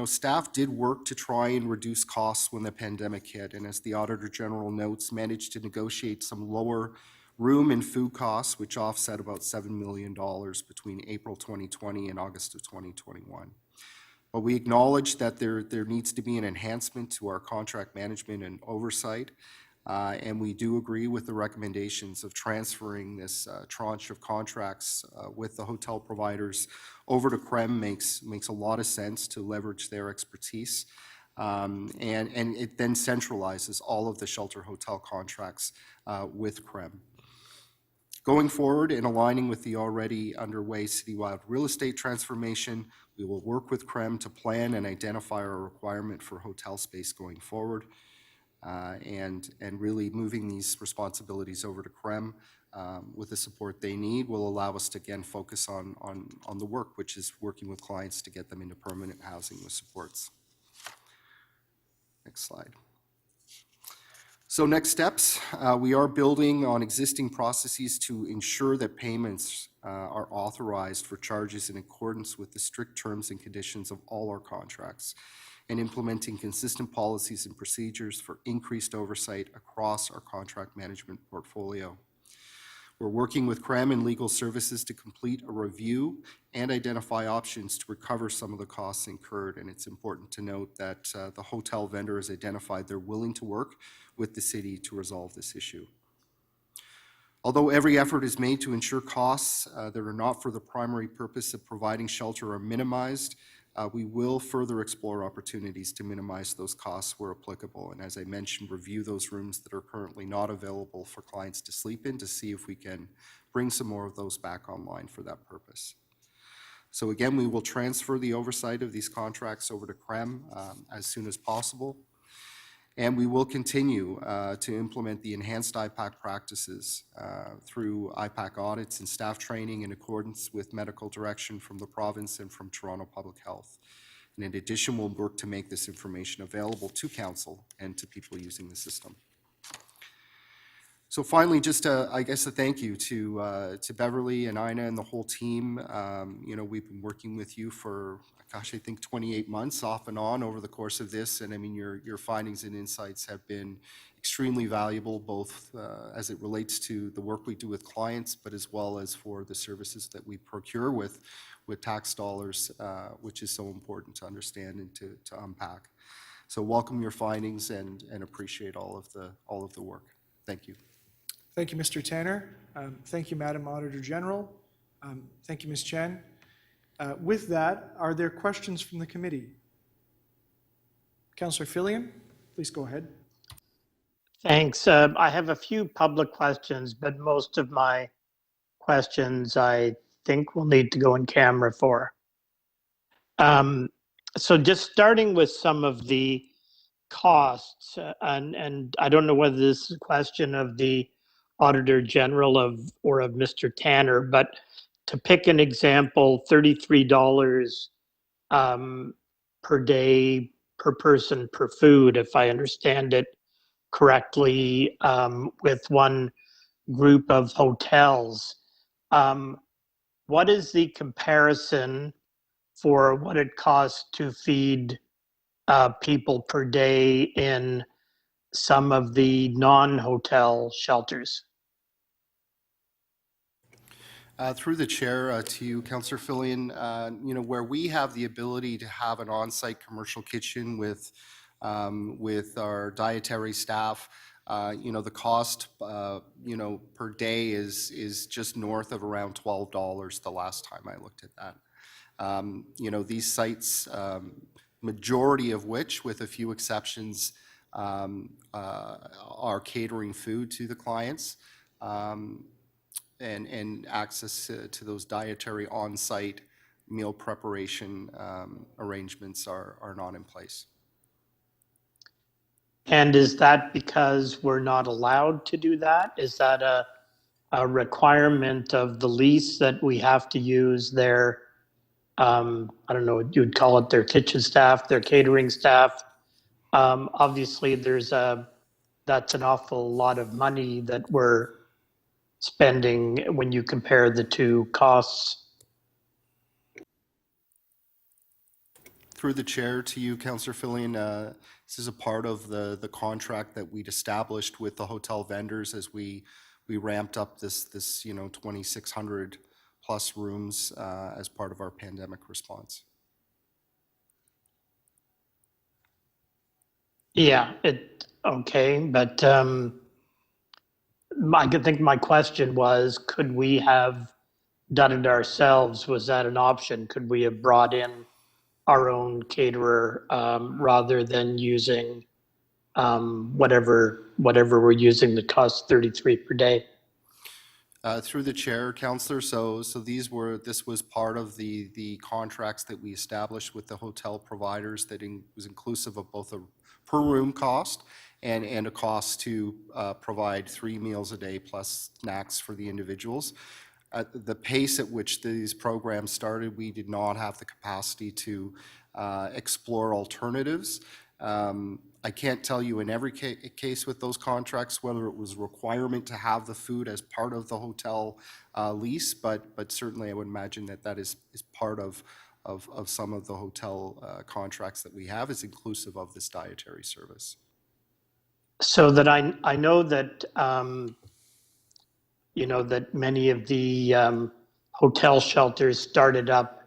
Staff did work to try and reduce costs when the pandemic hit, and as the Auditor General notes, managed to negotiate some lower room and food costs, which offset about $7 million between April 2020 and August of 2021. But we acknowledge that there needs to be an enhancement to our contract management and oversight. And we do agree with the recommendations of transferring this tranche of contracts with the hotel providers over to CREM makes a lot of sense to leverage their expertise. And it then centralizes all of the shelter hotel contracts with CREM. Going forward and aligning with the already underway citywide real estate transformation, we will work with CREM to plan and identify our requirement for hotel space going forward. And really moving these responsibilities over to CREM with the support they need will allow us to again focus on the work, which is working with clients to get them into permanent housing with supports. Next slide. So next steps, we are building on existing processes to ensure that payments are authorized for charges in accordance with the strict terms and conditions of all our contracts, and implementing consistent policies and procedures for increased oversight across our contract management portfolio. We're working with CREM and legal services to complete a review and identify options to recover some of the costs incurred. And it's important to note that the hotel vendor has identified they're willing to work with the city to resolve this issue. Although every effort is made to ensure costs that are not for the primary purpose of providing shelter are minimized, we will further explore opportunities to minimize those costs where applicable. And as I mentioned, review those rooms that are currently not available for clients to sleep in to see if we can bring some more of those back online for that purpose. So again, we will transfer the oversight of these contracts over to CREM as soon as possible. And we will continue to implement the enhanced IPAC practices through IPAC audits and staff training in accordance with medical direction from the province and from Toronto Public Health. And in addition, we'll work to make this information available to council and to people using the system. So finally, just I guess a thank you to Beverly and Ina and the whole team. You know, we've been working with you for, gosh, I think 28 months off and on over the course of this. And I mean, your findings and insights have been extremely valuable, both as it relates to the work we do with clients, but as well as for the services that we procure with tax dollars, which is so important to understand and to unpack. So welcome your findings and appreciate all of the work. Thank you. Thank you, Mr. Tanner. Thank you, Madam Auditor General. Thank you, Ms. Chen. With that, are there questions from the committee? Councillor Fillion, please go ahead. Thanks. I have a few public questions, but most of my questions I think will need to go in camera for. So just starting with some of the costs, and I don't know whether this is a question of the Auditor General or of Mr. Tanner, but to pick an example, $33 per day per person per food, if I understand it correctly, with one group of hotels. What is the comparison for what it costs to feed people per day in some of the non-hotel shelters? Through the chair to you, Councillor Fillion, you know, where we have the ability to have an on-site commercial kitchen with our dietary staff, you know, the cost, you know, per day is just north of around $12 the last time I looked at that. You know, these sites, majority of which, with a few exceptions, are catering food to the clients. And access to those dietary on-site meal preparation arrangements are not in place. And is that because we're not allowed to do that? Is that a requirement of the lease that we have to use their, I don't know, you'd call it their kitchen staff, their catering staff? Obviously, that's an awful lot of money that we're spending when you compare the two costs. Through the chair to you, Councillor Fillion, this is a part of the contract that we'd established with the hotel vendors as we ramped up this you know 2,600 plus rooms as part of our pandemic response. Yeah, okay, but I could think my question was, could we have done it ourselves? Was that an option? Could we have brought in our own caterer rather than using whatever we're using that costs 33 per day? Through the chair, Councillor, so this was part of the contracts that we established with the hotel providers that was inclusive of both a per room cost and a cost to provide 3 meals a day plus snacks for the individuals. At the pace at which these programs started, we did not have the capacity to explore alternatives. I can't tell you in every case with those contracts whether it was a requirement to have the food as part of the hotel lease, but certainly I would imagine that is part of some of the hotel contracts that we have, is inclusive of this dietary service. So that I know that that many of the hotel shelters started up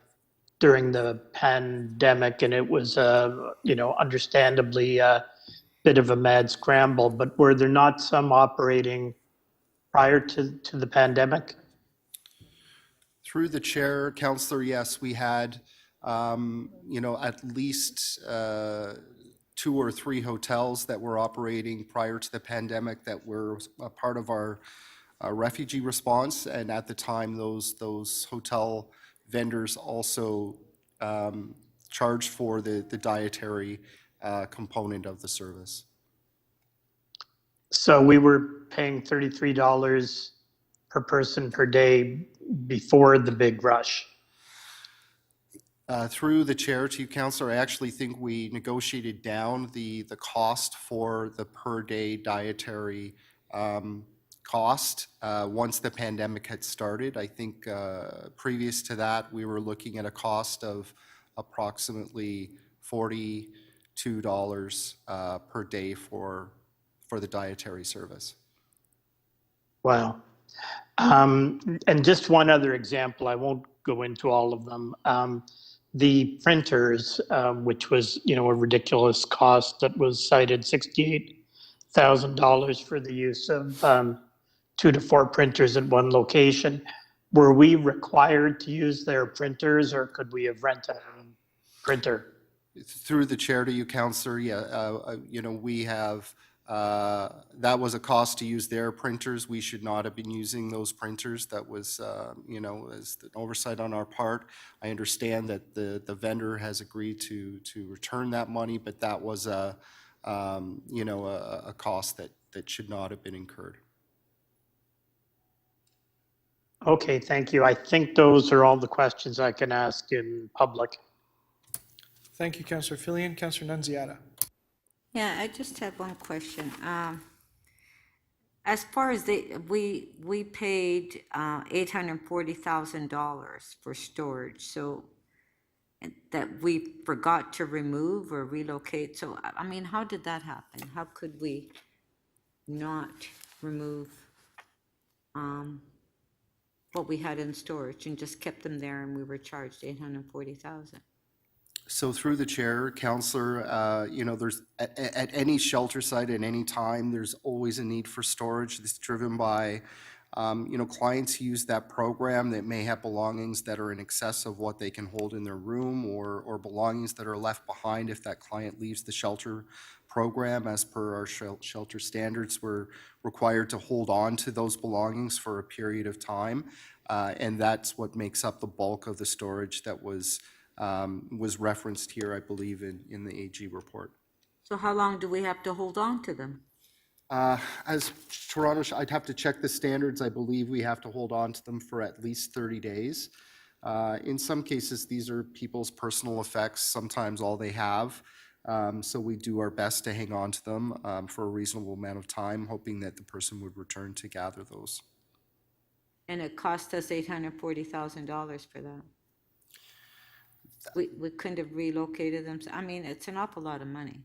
during the pandemic, and it was understandably a bit of a mad scramble. But were there not some operating prior to the pandemic? Through the chair, Councillor, yes, we had at least 2 or 3 hotels that were operating prior to the pandemic that were a part of our refugee response, and at the time those hotel vendors also charged for the dietary component of the service. So we were paying $33 per person per day before the big rush. Through the chair to you, Councillor, I actually think we negotiated down the cost for the per day dietary cost once the pandemic had started. I think previous to that, we were looking at a cost of approximately $42 per day for the dietary service. Wow. And just one other example, I won't go into all of them. The printers, which was, a ridiculous cost that was cited, $68,000 for the use of 2 to 4 printers at one location. Were we required to use their printers, or could we have rented a printer? Through the chair to you, Councillor, we have, that was a cost to use their printers. We should not have been using those printers. That was, as an oversight on our part. I understand that the vendor has agreed to return that money, but that was a cost that should not have been incurred. Okay, thank you. I think those are all the questions I can ask in public. Thank you, Councillor Fillion. Councillor Nunziata. Yeah, I just have one question. As far as we paid $840,000 for storage, so that we forgot to remove or relocate. So, I mean, how did that happen? How could we not remove what we had in storage and just kept them there, and we were charged $840,000? So through the chair, Councillor, there's at any shelter site at any time, there's always a need for storage. It's driven by, clients who use that program that may have belongings that are in excess of what they can hold in their room, or belongings that are left behind if that client leaves the shelter program. As per our shelter standards, we're required to hold on to those belongings for a period of time, and that's what makes up the bulk of the storage that was referenced here, I believe, in the AG report. So how long do we have to hold on to them? As Toronto, I'd have to check the standards. I believe we have to hold on to them for at least 30 days. In some cases, these are people's personal effects, sometimes all they have. So we do our best to hang on to them for a reasonable amount of time, hoping that the person would return to gather those. And it cost us $840,000 for that. We couldn't have relocated them. I mean, it's an awful lot of money.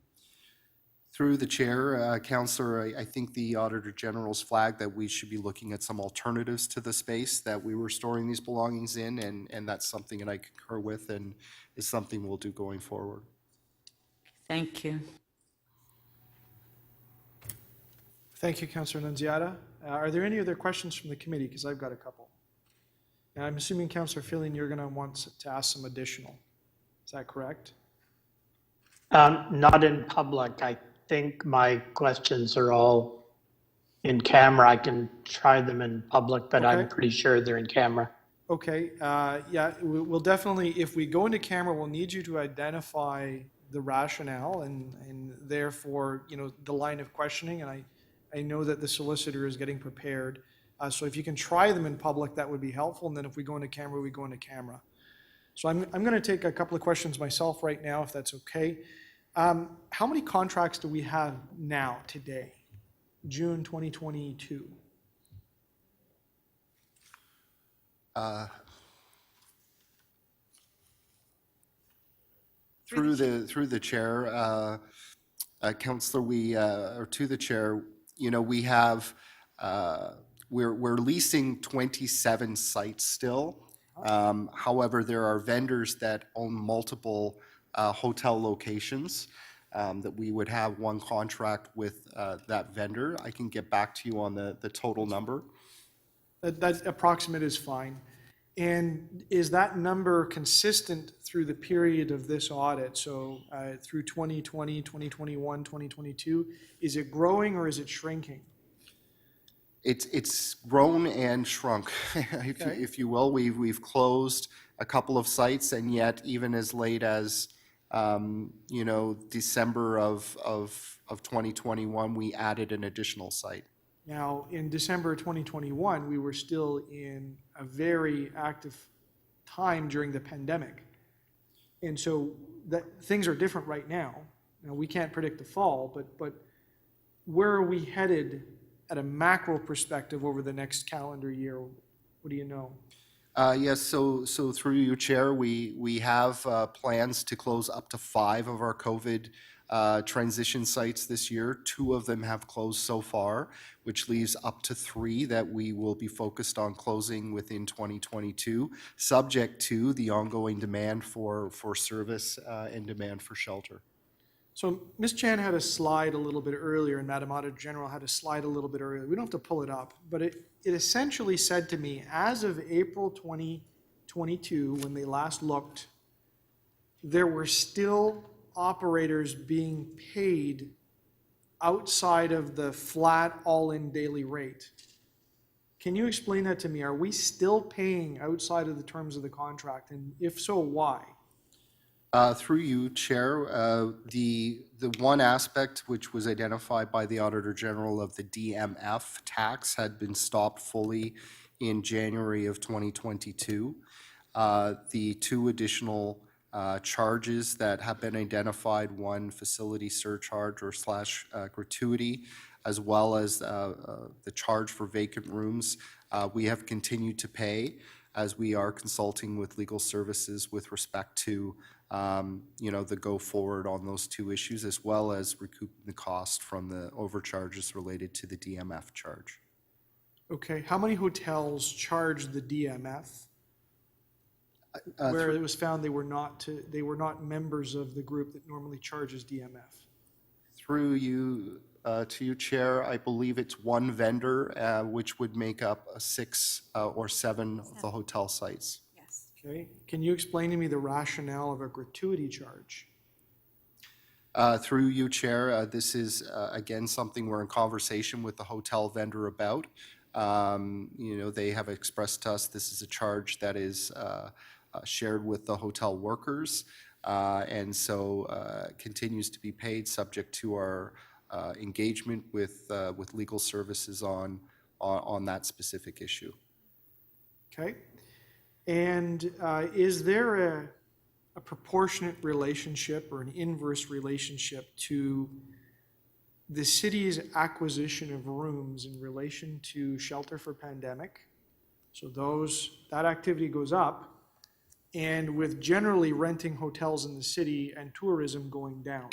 Through the chair, Councillor, I think the Auditor General's flagged that we should be looking at some alternatives to the space that we were storing these belongings in, and that's something that I concur with and is something we'll do going forward. Thank you. Thank you, Councillor Nunziata. Are there any other questions from the committee? Because I've got a couple. And I'm assuming, Councillor Fillion, you're going to want to ask some additional. Is that correct? Not in public. I think my questions are all in camera. I can try them in public, but I'm Okay. pretty sure they're in camera. Okay, yeah, we'll definitely, if we go into camera, we'll need you to identify the rationale and therefore, you know, the line of questioning. And I know that the solicitor is getting prepared. So if you can try them in public, that would be helpful. And then if we go into camera, we go into camera. So I'm going to take a couple of questions myself right now, if that's okay. How many contracts do we have now, today, June 2022? Through the chair, Councillor, or to the chair, you know, we have, we're leasing 27 sites still. However, there are vendors that own multiple hotel locations that we would have one contract with that vendor. I can get back to you on the total number. That approximate is fine. And is that number consistent through the period of this audit? So through 2020, 2021, 2022, is it growing or is it shrinking? It's grown and shrunk, if you will. We've closed a couple of sites, and yet even as late as you know, December of 2021, we added an additional site. Now, in December 2021, we were still in a very active time during the pandemic. And so things are different right now. Now, we can't predict the fall, but where are we headed at a macro perspective over the next calendar year? What do you know? Yes, so through you, Chair, we have plans to close up to 5 of our COVID transition sites this year. 2 of them have closed so far, which leaves up to 3 that we will be focused on closing within 2022, subject to the ongoing demand for service and demand for shelter. So Ms. Chan had a slide a little bit earlier, and Madam Auditor General had a slide a little bit earlier. We don't have to pull it up, but it essentially said to me, as of April 2022, when they last looked, there were still operators being paid outside of the flat all-in daily rate. Can you explain that to me? Are we still paying outside of the terms of the contract? And if so, why? Through you, Chair, the one aspect which was identified by the Auditor General of the DMF tax had been stopped fully in January of 2022. The 2 additional charges that have been identified, one facility surcharge or / gratuity, as well as the charge for vacant rooms, we have continued to pay as we are consulting with legal services with respect to you know, the go forward on those 2 issues, as well as recouping the cost from the overcharges related to the DMF charge. Okay, how many hotels charged the DMF? Where it was found they were not members of the group that normally charges DMF. Through you, to you, Chair, I believe it's 1 vendor, which would make up 6 or 7 of the hotel sites. Yes. Okay, can you explain to me the rationale of a gratuity charge? Through you, Chair, this is, again, something we're in conversation with the hotel vendor about. You know, they have expressed to us this is a charge that is shared with the hotel workers, and so continues to be paid subject to our engagement with legal services on that specific issue. Okay, and is there a proportionate relationship or an inverse relationship to the city's acquisition of rooms in relation to shelter for pandemic? So that activity goes up, and with generally renting hotels in the city and tourism going down.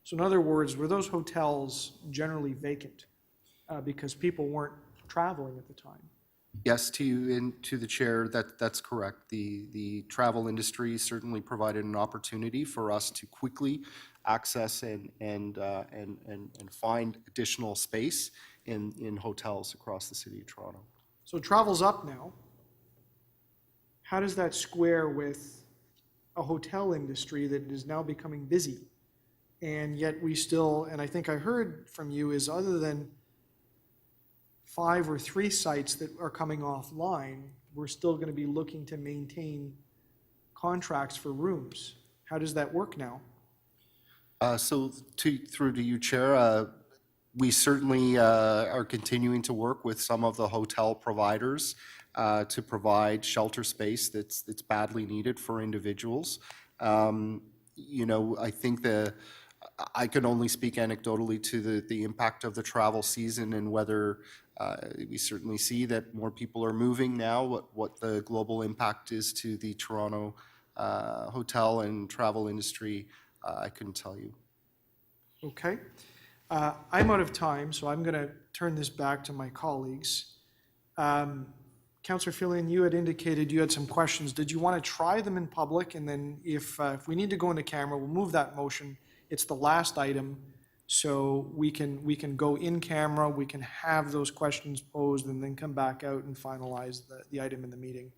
So in other words, were those hotels generally vacant because people weren't traveling at the time? Yes, to you and to the chair, that's correct. The travel industry certainly provided an opportunity for us to quickly access and find additional space in hotels across the city of Toronto. So travel's up now. How does that square with a hotel industry that is now becoming busy? And yet we still, and I think I heard from you, is other than 5 or 3 sites that are coming offline, we're still going to be looking to maintain contracts for rooms. How does that work now? So through to you, Chair, we certainly are continuing to work with some of the hotel providers to provide shelter space that's badly needed for individuals. You know, I think I can only speak anecdotally to the impact of the travel season and whether we certainly see that more people are moving now, what the global impact is to the Toronto hotel and travel industry, I couldn't tell you. Okay. I'm out of time, so I'm going to turn this back to my colleagues. Councillor Fillion, you had indicated you had some questions. Did you want to try them in public? And then if we need to go into camera, we'll move that motion. It's the last item, so we can go in camera, we can have those questions posed, and then come back out and finalize the item in the meeting.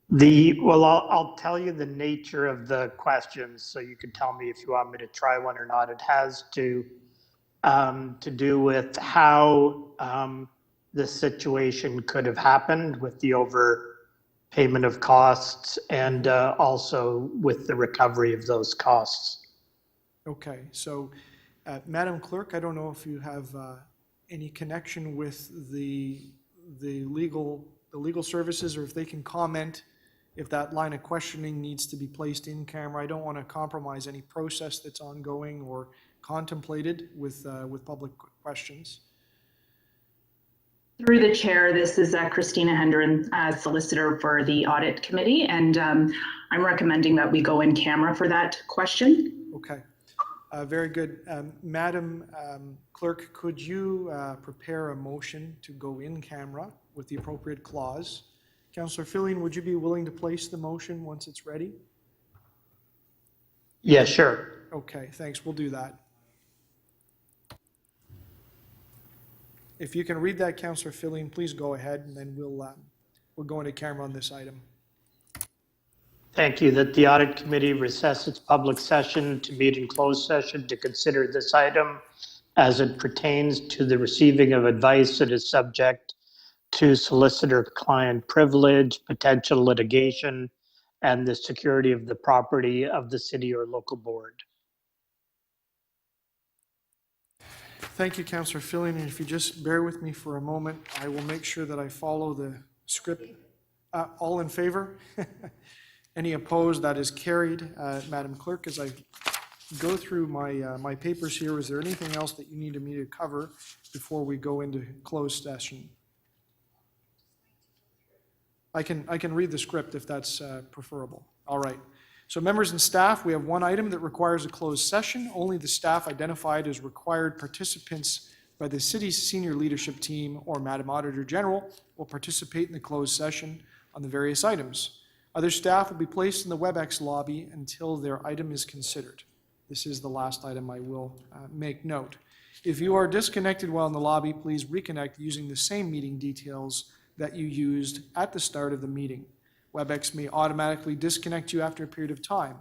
Well, I'll tell you the nature of the questions, so you can tell me if you want me to try one or not. It has to do with how the situation could have happened with the overpayment of costs and also with the recovery of those costs. Okay, so Madam Clerk, I don't know if you have any connection with the legal services, or if they can comment if that line of questioning needs to be placed in camera. I don't want to compromise any process that's ongoing or contemplated with public questions. Through the chair, this is Christina Hendren, solicitor for the Audit Committee, and I'm recommending that we go in camera for that question. Okay, very good. Madam Clerk, could you prepare a motion to go in camera with the appropriate clause? Councillor Fillion, would you be willing to place the motion once it's ready? Yeah, sure. Okay, thanks. We'll do that. If you can read that, Councillor Fillion, please go ahead, and then we'll go into camera on this item. Thank you. That the Audit Committee recess its public session to meet in closed session to consider this item as it pertains to the receiving of advice that is subject to solicitor-client privilege, potential litigation, and the security of the property of the city or local board. Thank you, Councillor Fillion, and if you just bear with me for a moment, I will make sure that I follow the script. All in favor? Any opposed? That is carried. Madam Clerk, as I go through my papers here, is there anything else that you needed me to cover before we go into closed session? I can read the script if that's preferable. All right. So members and staff, we have one item that requires a closed session. Only the staff identified as required participants by the city's senior leadership team or Madam Auditor General will participate in the closed session on the various items. Other staff will be placed in the WebEx lobby until their item is considered. This is the last item I will make note. If you are disconnected while in the lobby, please reconnect using the same meeting details that you used at the start of the meeting. WebEx may automatically disconnect you after a period of time.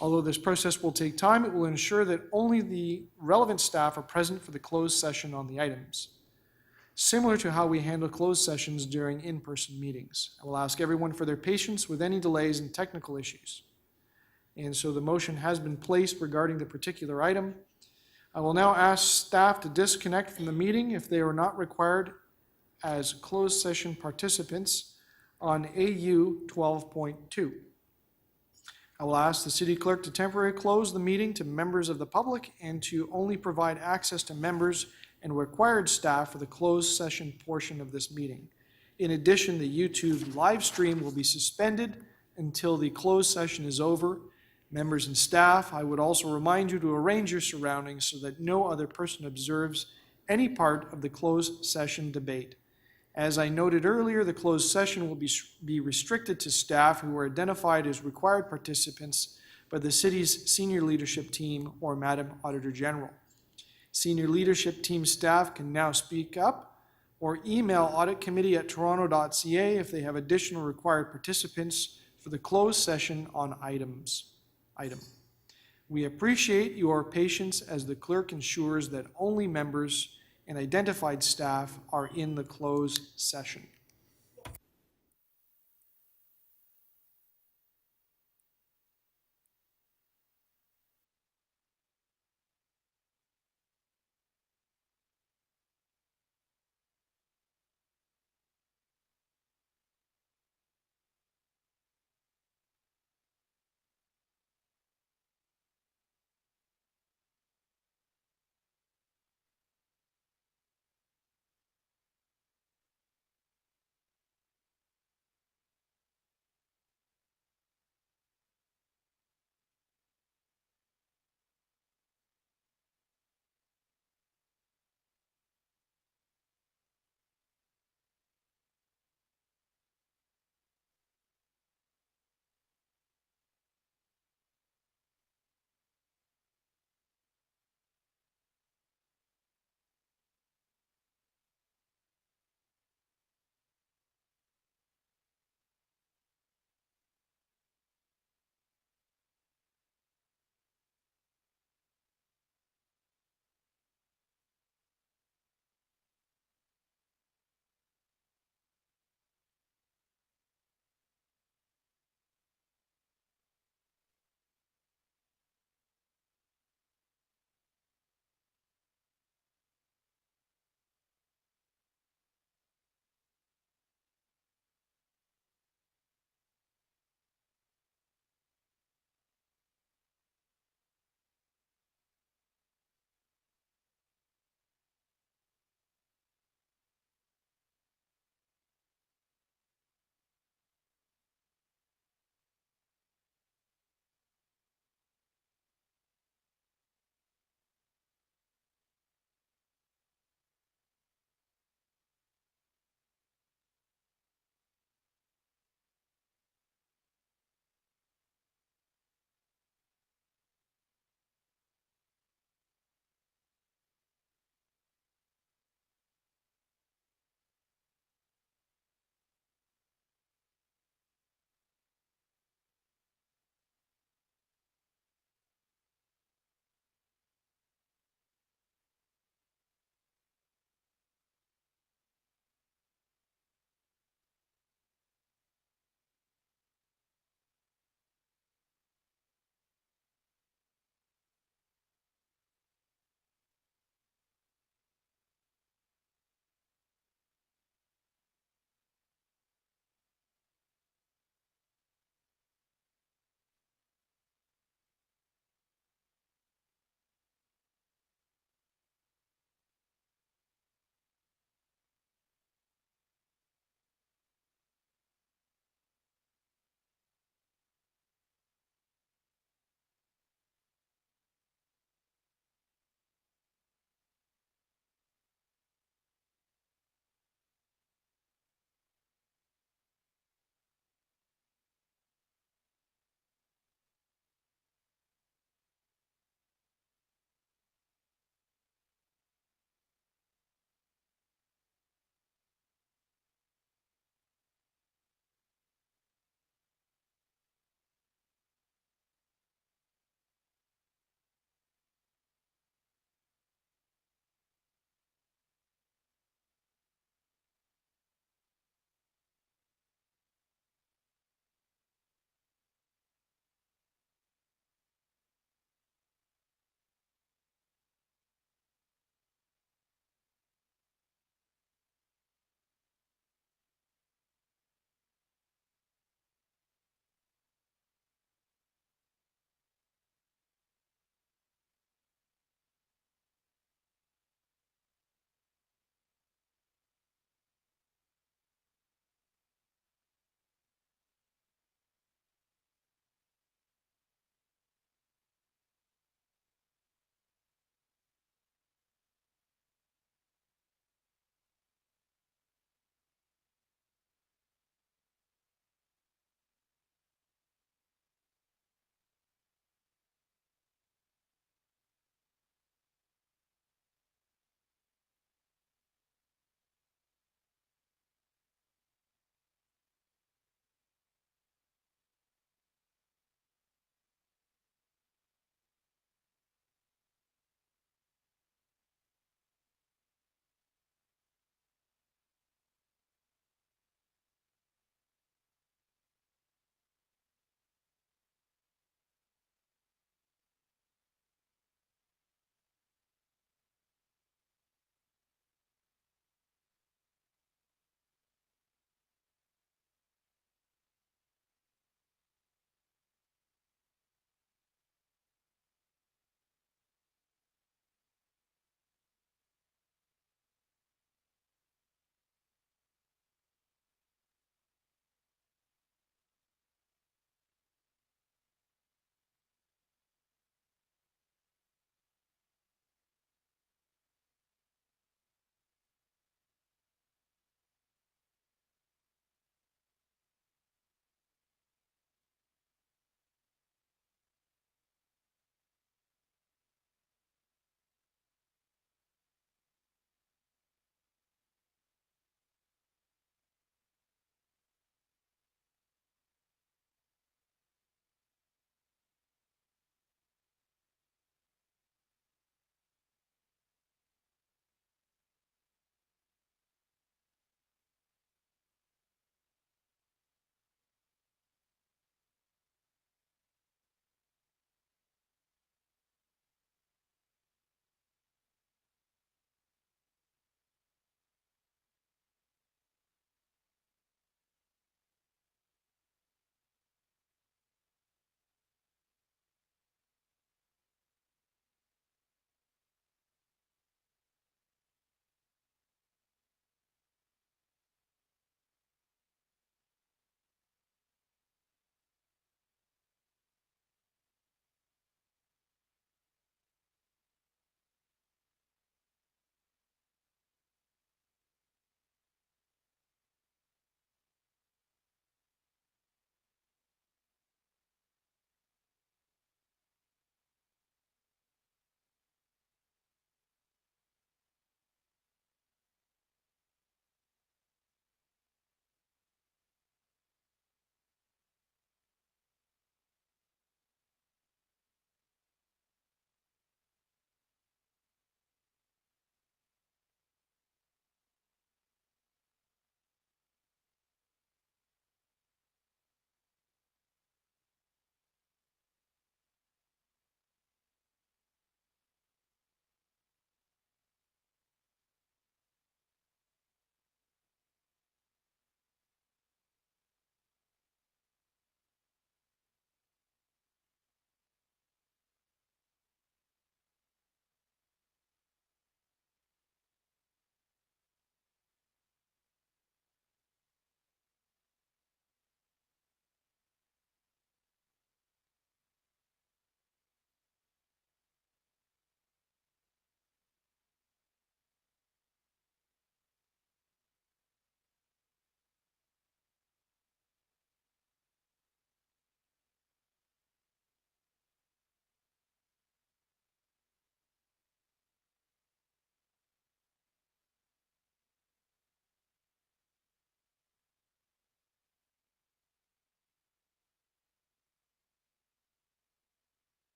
Although this process will take time, it will ensure that only the relevant staff are present for the closed session on the items. Similar to how we handle closed sessions during in-person meetings. I will ask everyone for their patience with any delays and technical issues. And so the motion has been placed regarding the particular item. I will now ask staff to disconnect from the meeting if they are not required as closed session participants on AU 12.2. I will ask the city clerk to temporarily close the meeting to members of the public and to only provide access to members and required staff for the closed session portion of this meeting. In addition, the YouTube live stream will be suspended until the closed session is over. Members and staff, I would also remind you to arrange your surroundings so that no other person observes any part of the closed session debate. As I noted earlier, the closed session will be restricted to staff who are identified as required participants by the city's senior leadership team or Madam Auditor General. Senior leadership team staff can now speak up or email auditcommittee@toronto.ca if they have additional required participants for the closed session on item. We appreciate your patience as the clerk ensures that only members and identified staff are in the closed session.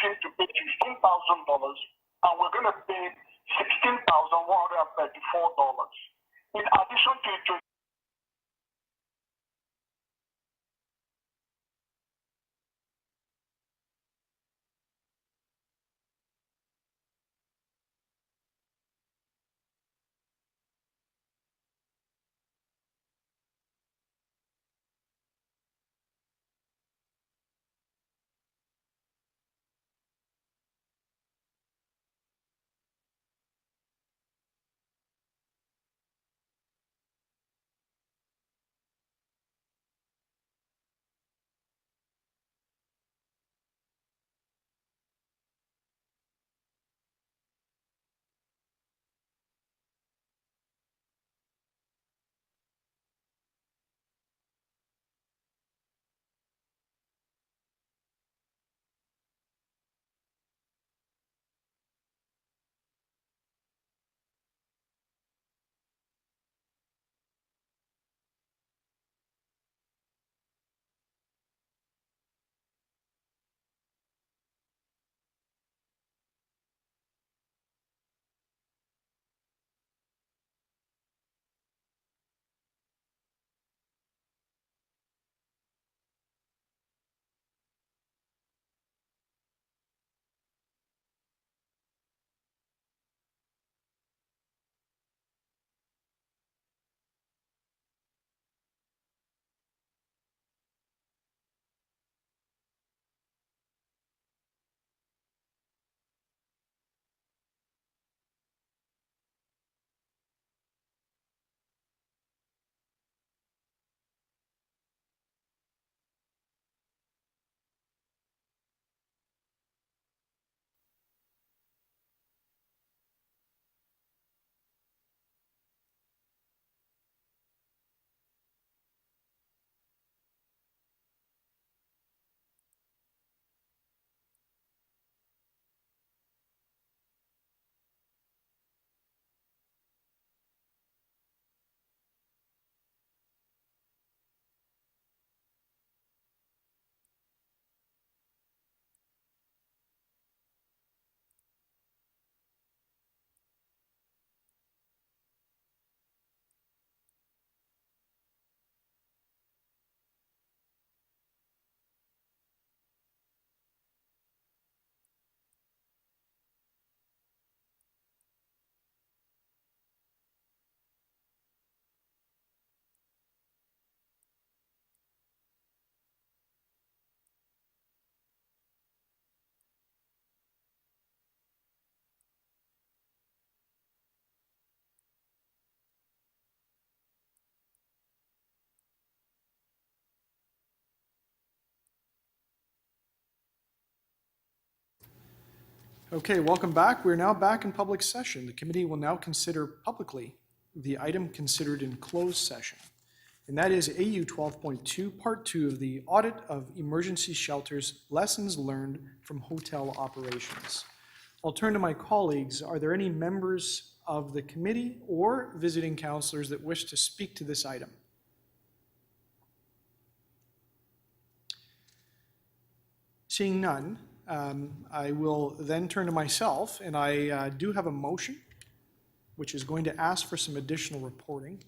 team to pay $15,000, and we're going to pay $16,134. In addition to it, Okay, welcome back. We're now back in public session. The committee will now consider publicly the item considered in closed session. And that is AU 12.2, Part 2 of the Audit of Emergency Shelters, Lessons Learned from Hotel Operations. I'll turn to my colleagues. Are there any members of the committee or visiting counselors that wish to speak to this item? Seeing none, I will then turn to myself, and I do have a motion, which is going to ask for some additional reporting.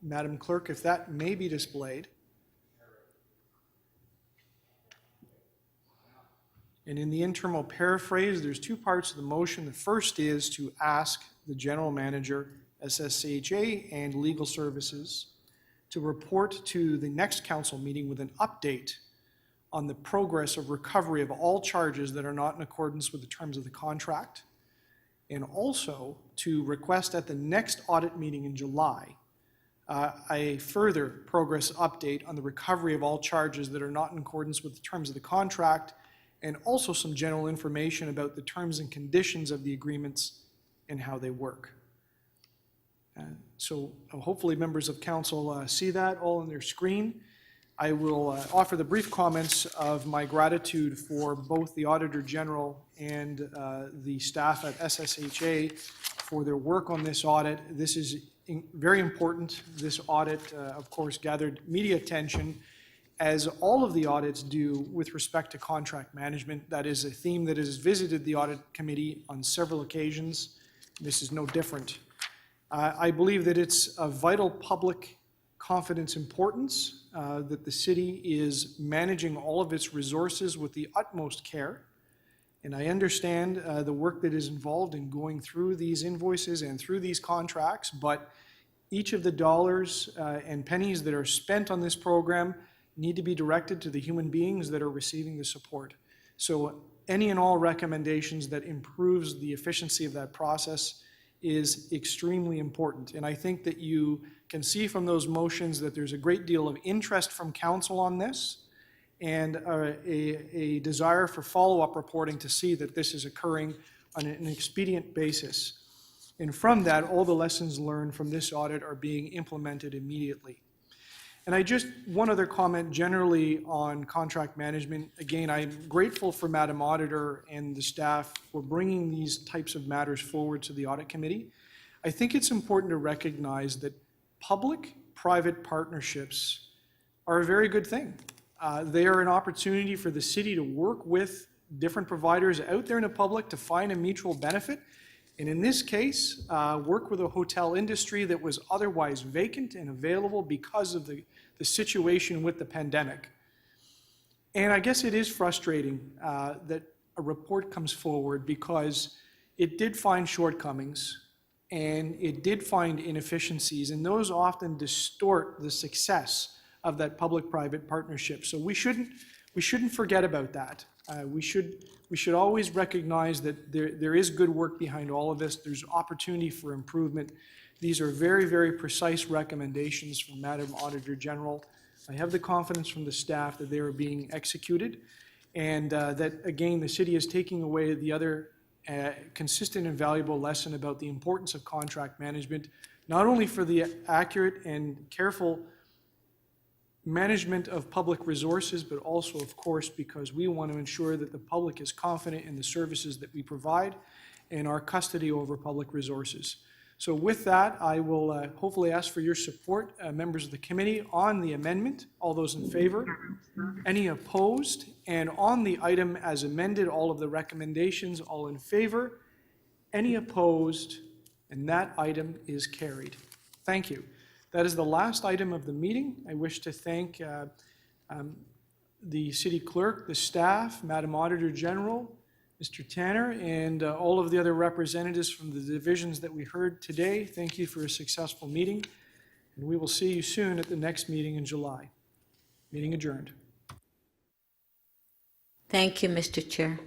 Madam Clerk, if that may be displayed. And in the interim, I'll paraphrase. There's two parts of the motion. The first is to ask the General Manager, SSCHA, and Legal Services to report to the next council meeting with an update on the progress of recovery of all charges that are not in accordance with the terms of the contract, and also to request at the next audit meeting in July a further progress update on the recovery of all charges that are not in accordance with the terms of the contract, and also some general information about the terms and conditions of the agreements and how they work. So hopefully members of council see that all on their screen. I will offer the brief comments of my gratitude for both the Auditor General and the staff at SSHA for their work on this audit. This is very important. This audit, of course, gathered media attention as all of the audits do with respect to contract management. That is a theme that has visited the Audit Committee on several occasions. This is no different. I believe that it's of vital public confidence importance that the city is managing all of its resources with the utmost care. And I understand the work that is involved in going through these invoices and through these contracts, but each of the dollars and pennies that are spent on this program need to be directed to the human beings that are receiving the support. So any and all recommendations that improves the efficiency of that process is extremely important. And I think that you can see from those motions that there's a great deal of interest from council on this and a desire for follow-up reporting to see that this is occurring on an expedient basis. And from that, all the lessons learned from this audit are being implemented immediately. And one other comment generally on contract management. Again, I'm grateful for Madam Auditor and the staff for bringing these types of matters forward to the Audit Committee. I think it's important to recognize that public-private partnerships are a very good thing. They are an opportunity for the city to work with different providers out there in the public to find a mutual benefit. And in this case, work with a hotel industry that was otherwise vacant and available because of the situation with the pandemic. And I guess it is frustrating that a report comes forward because it did find shortcomings and it did find inefficiencies, and those often distort the success of that public-private partnership. So we shouldn't forget about that. We should always recognize that there is good work behind all of this. There's opportunity for improvement. These are very, very precise recommendations from Madam Auditor General. I have the confidence from the staff that they are being executed, and that, again, the city is taking away the other consistent and valuable lesson about the importance of contract management, not only for the accurate and careful management of public resources, but also, of course, because we want to ensure that the public is confident in the services that we provide and our custody over public resources. So with that, I will hopefully ask for your support, members of the committee, on the amendment. All those in favor? Any opposed? And on the item as amended, all of the recommendations, all in favor? Any opposed? And that item is carried. Thank you. That is the last item of the meeting. I wish to thank the city clerk, the staff, Madam Auditor General, Mr. Tanner, and all of the other representatives from the divisions that we heard today. Thank you for a successful meeting, and we will see you soon at the next meeting in July. Meeting adjourned. Thank you, Mr. Chair.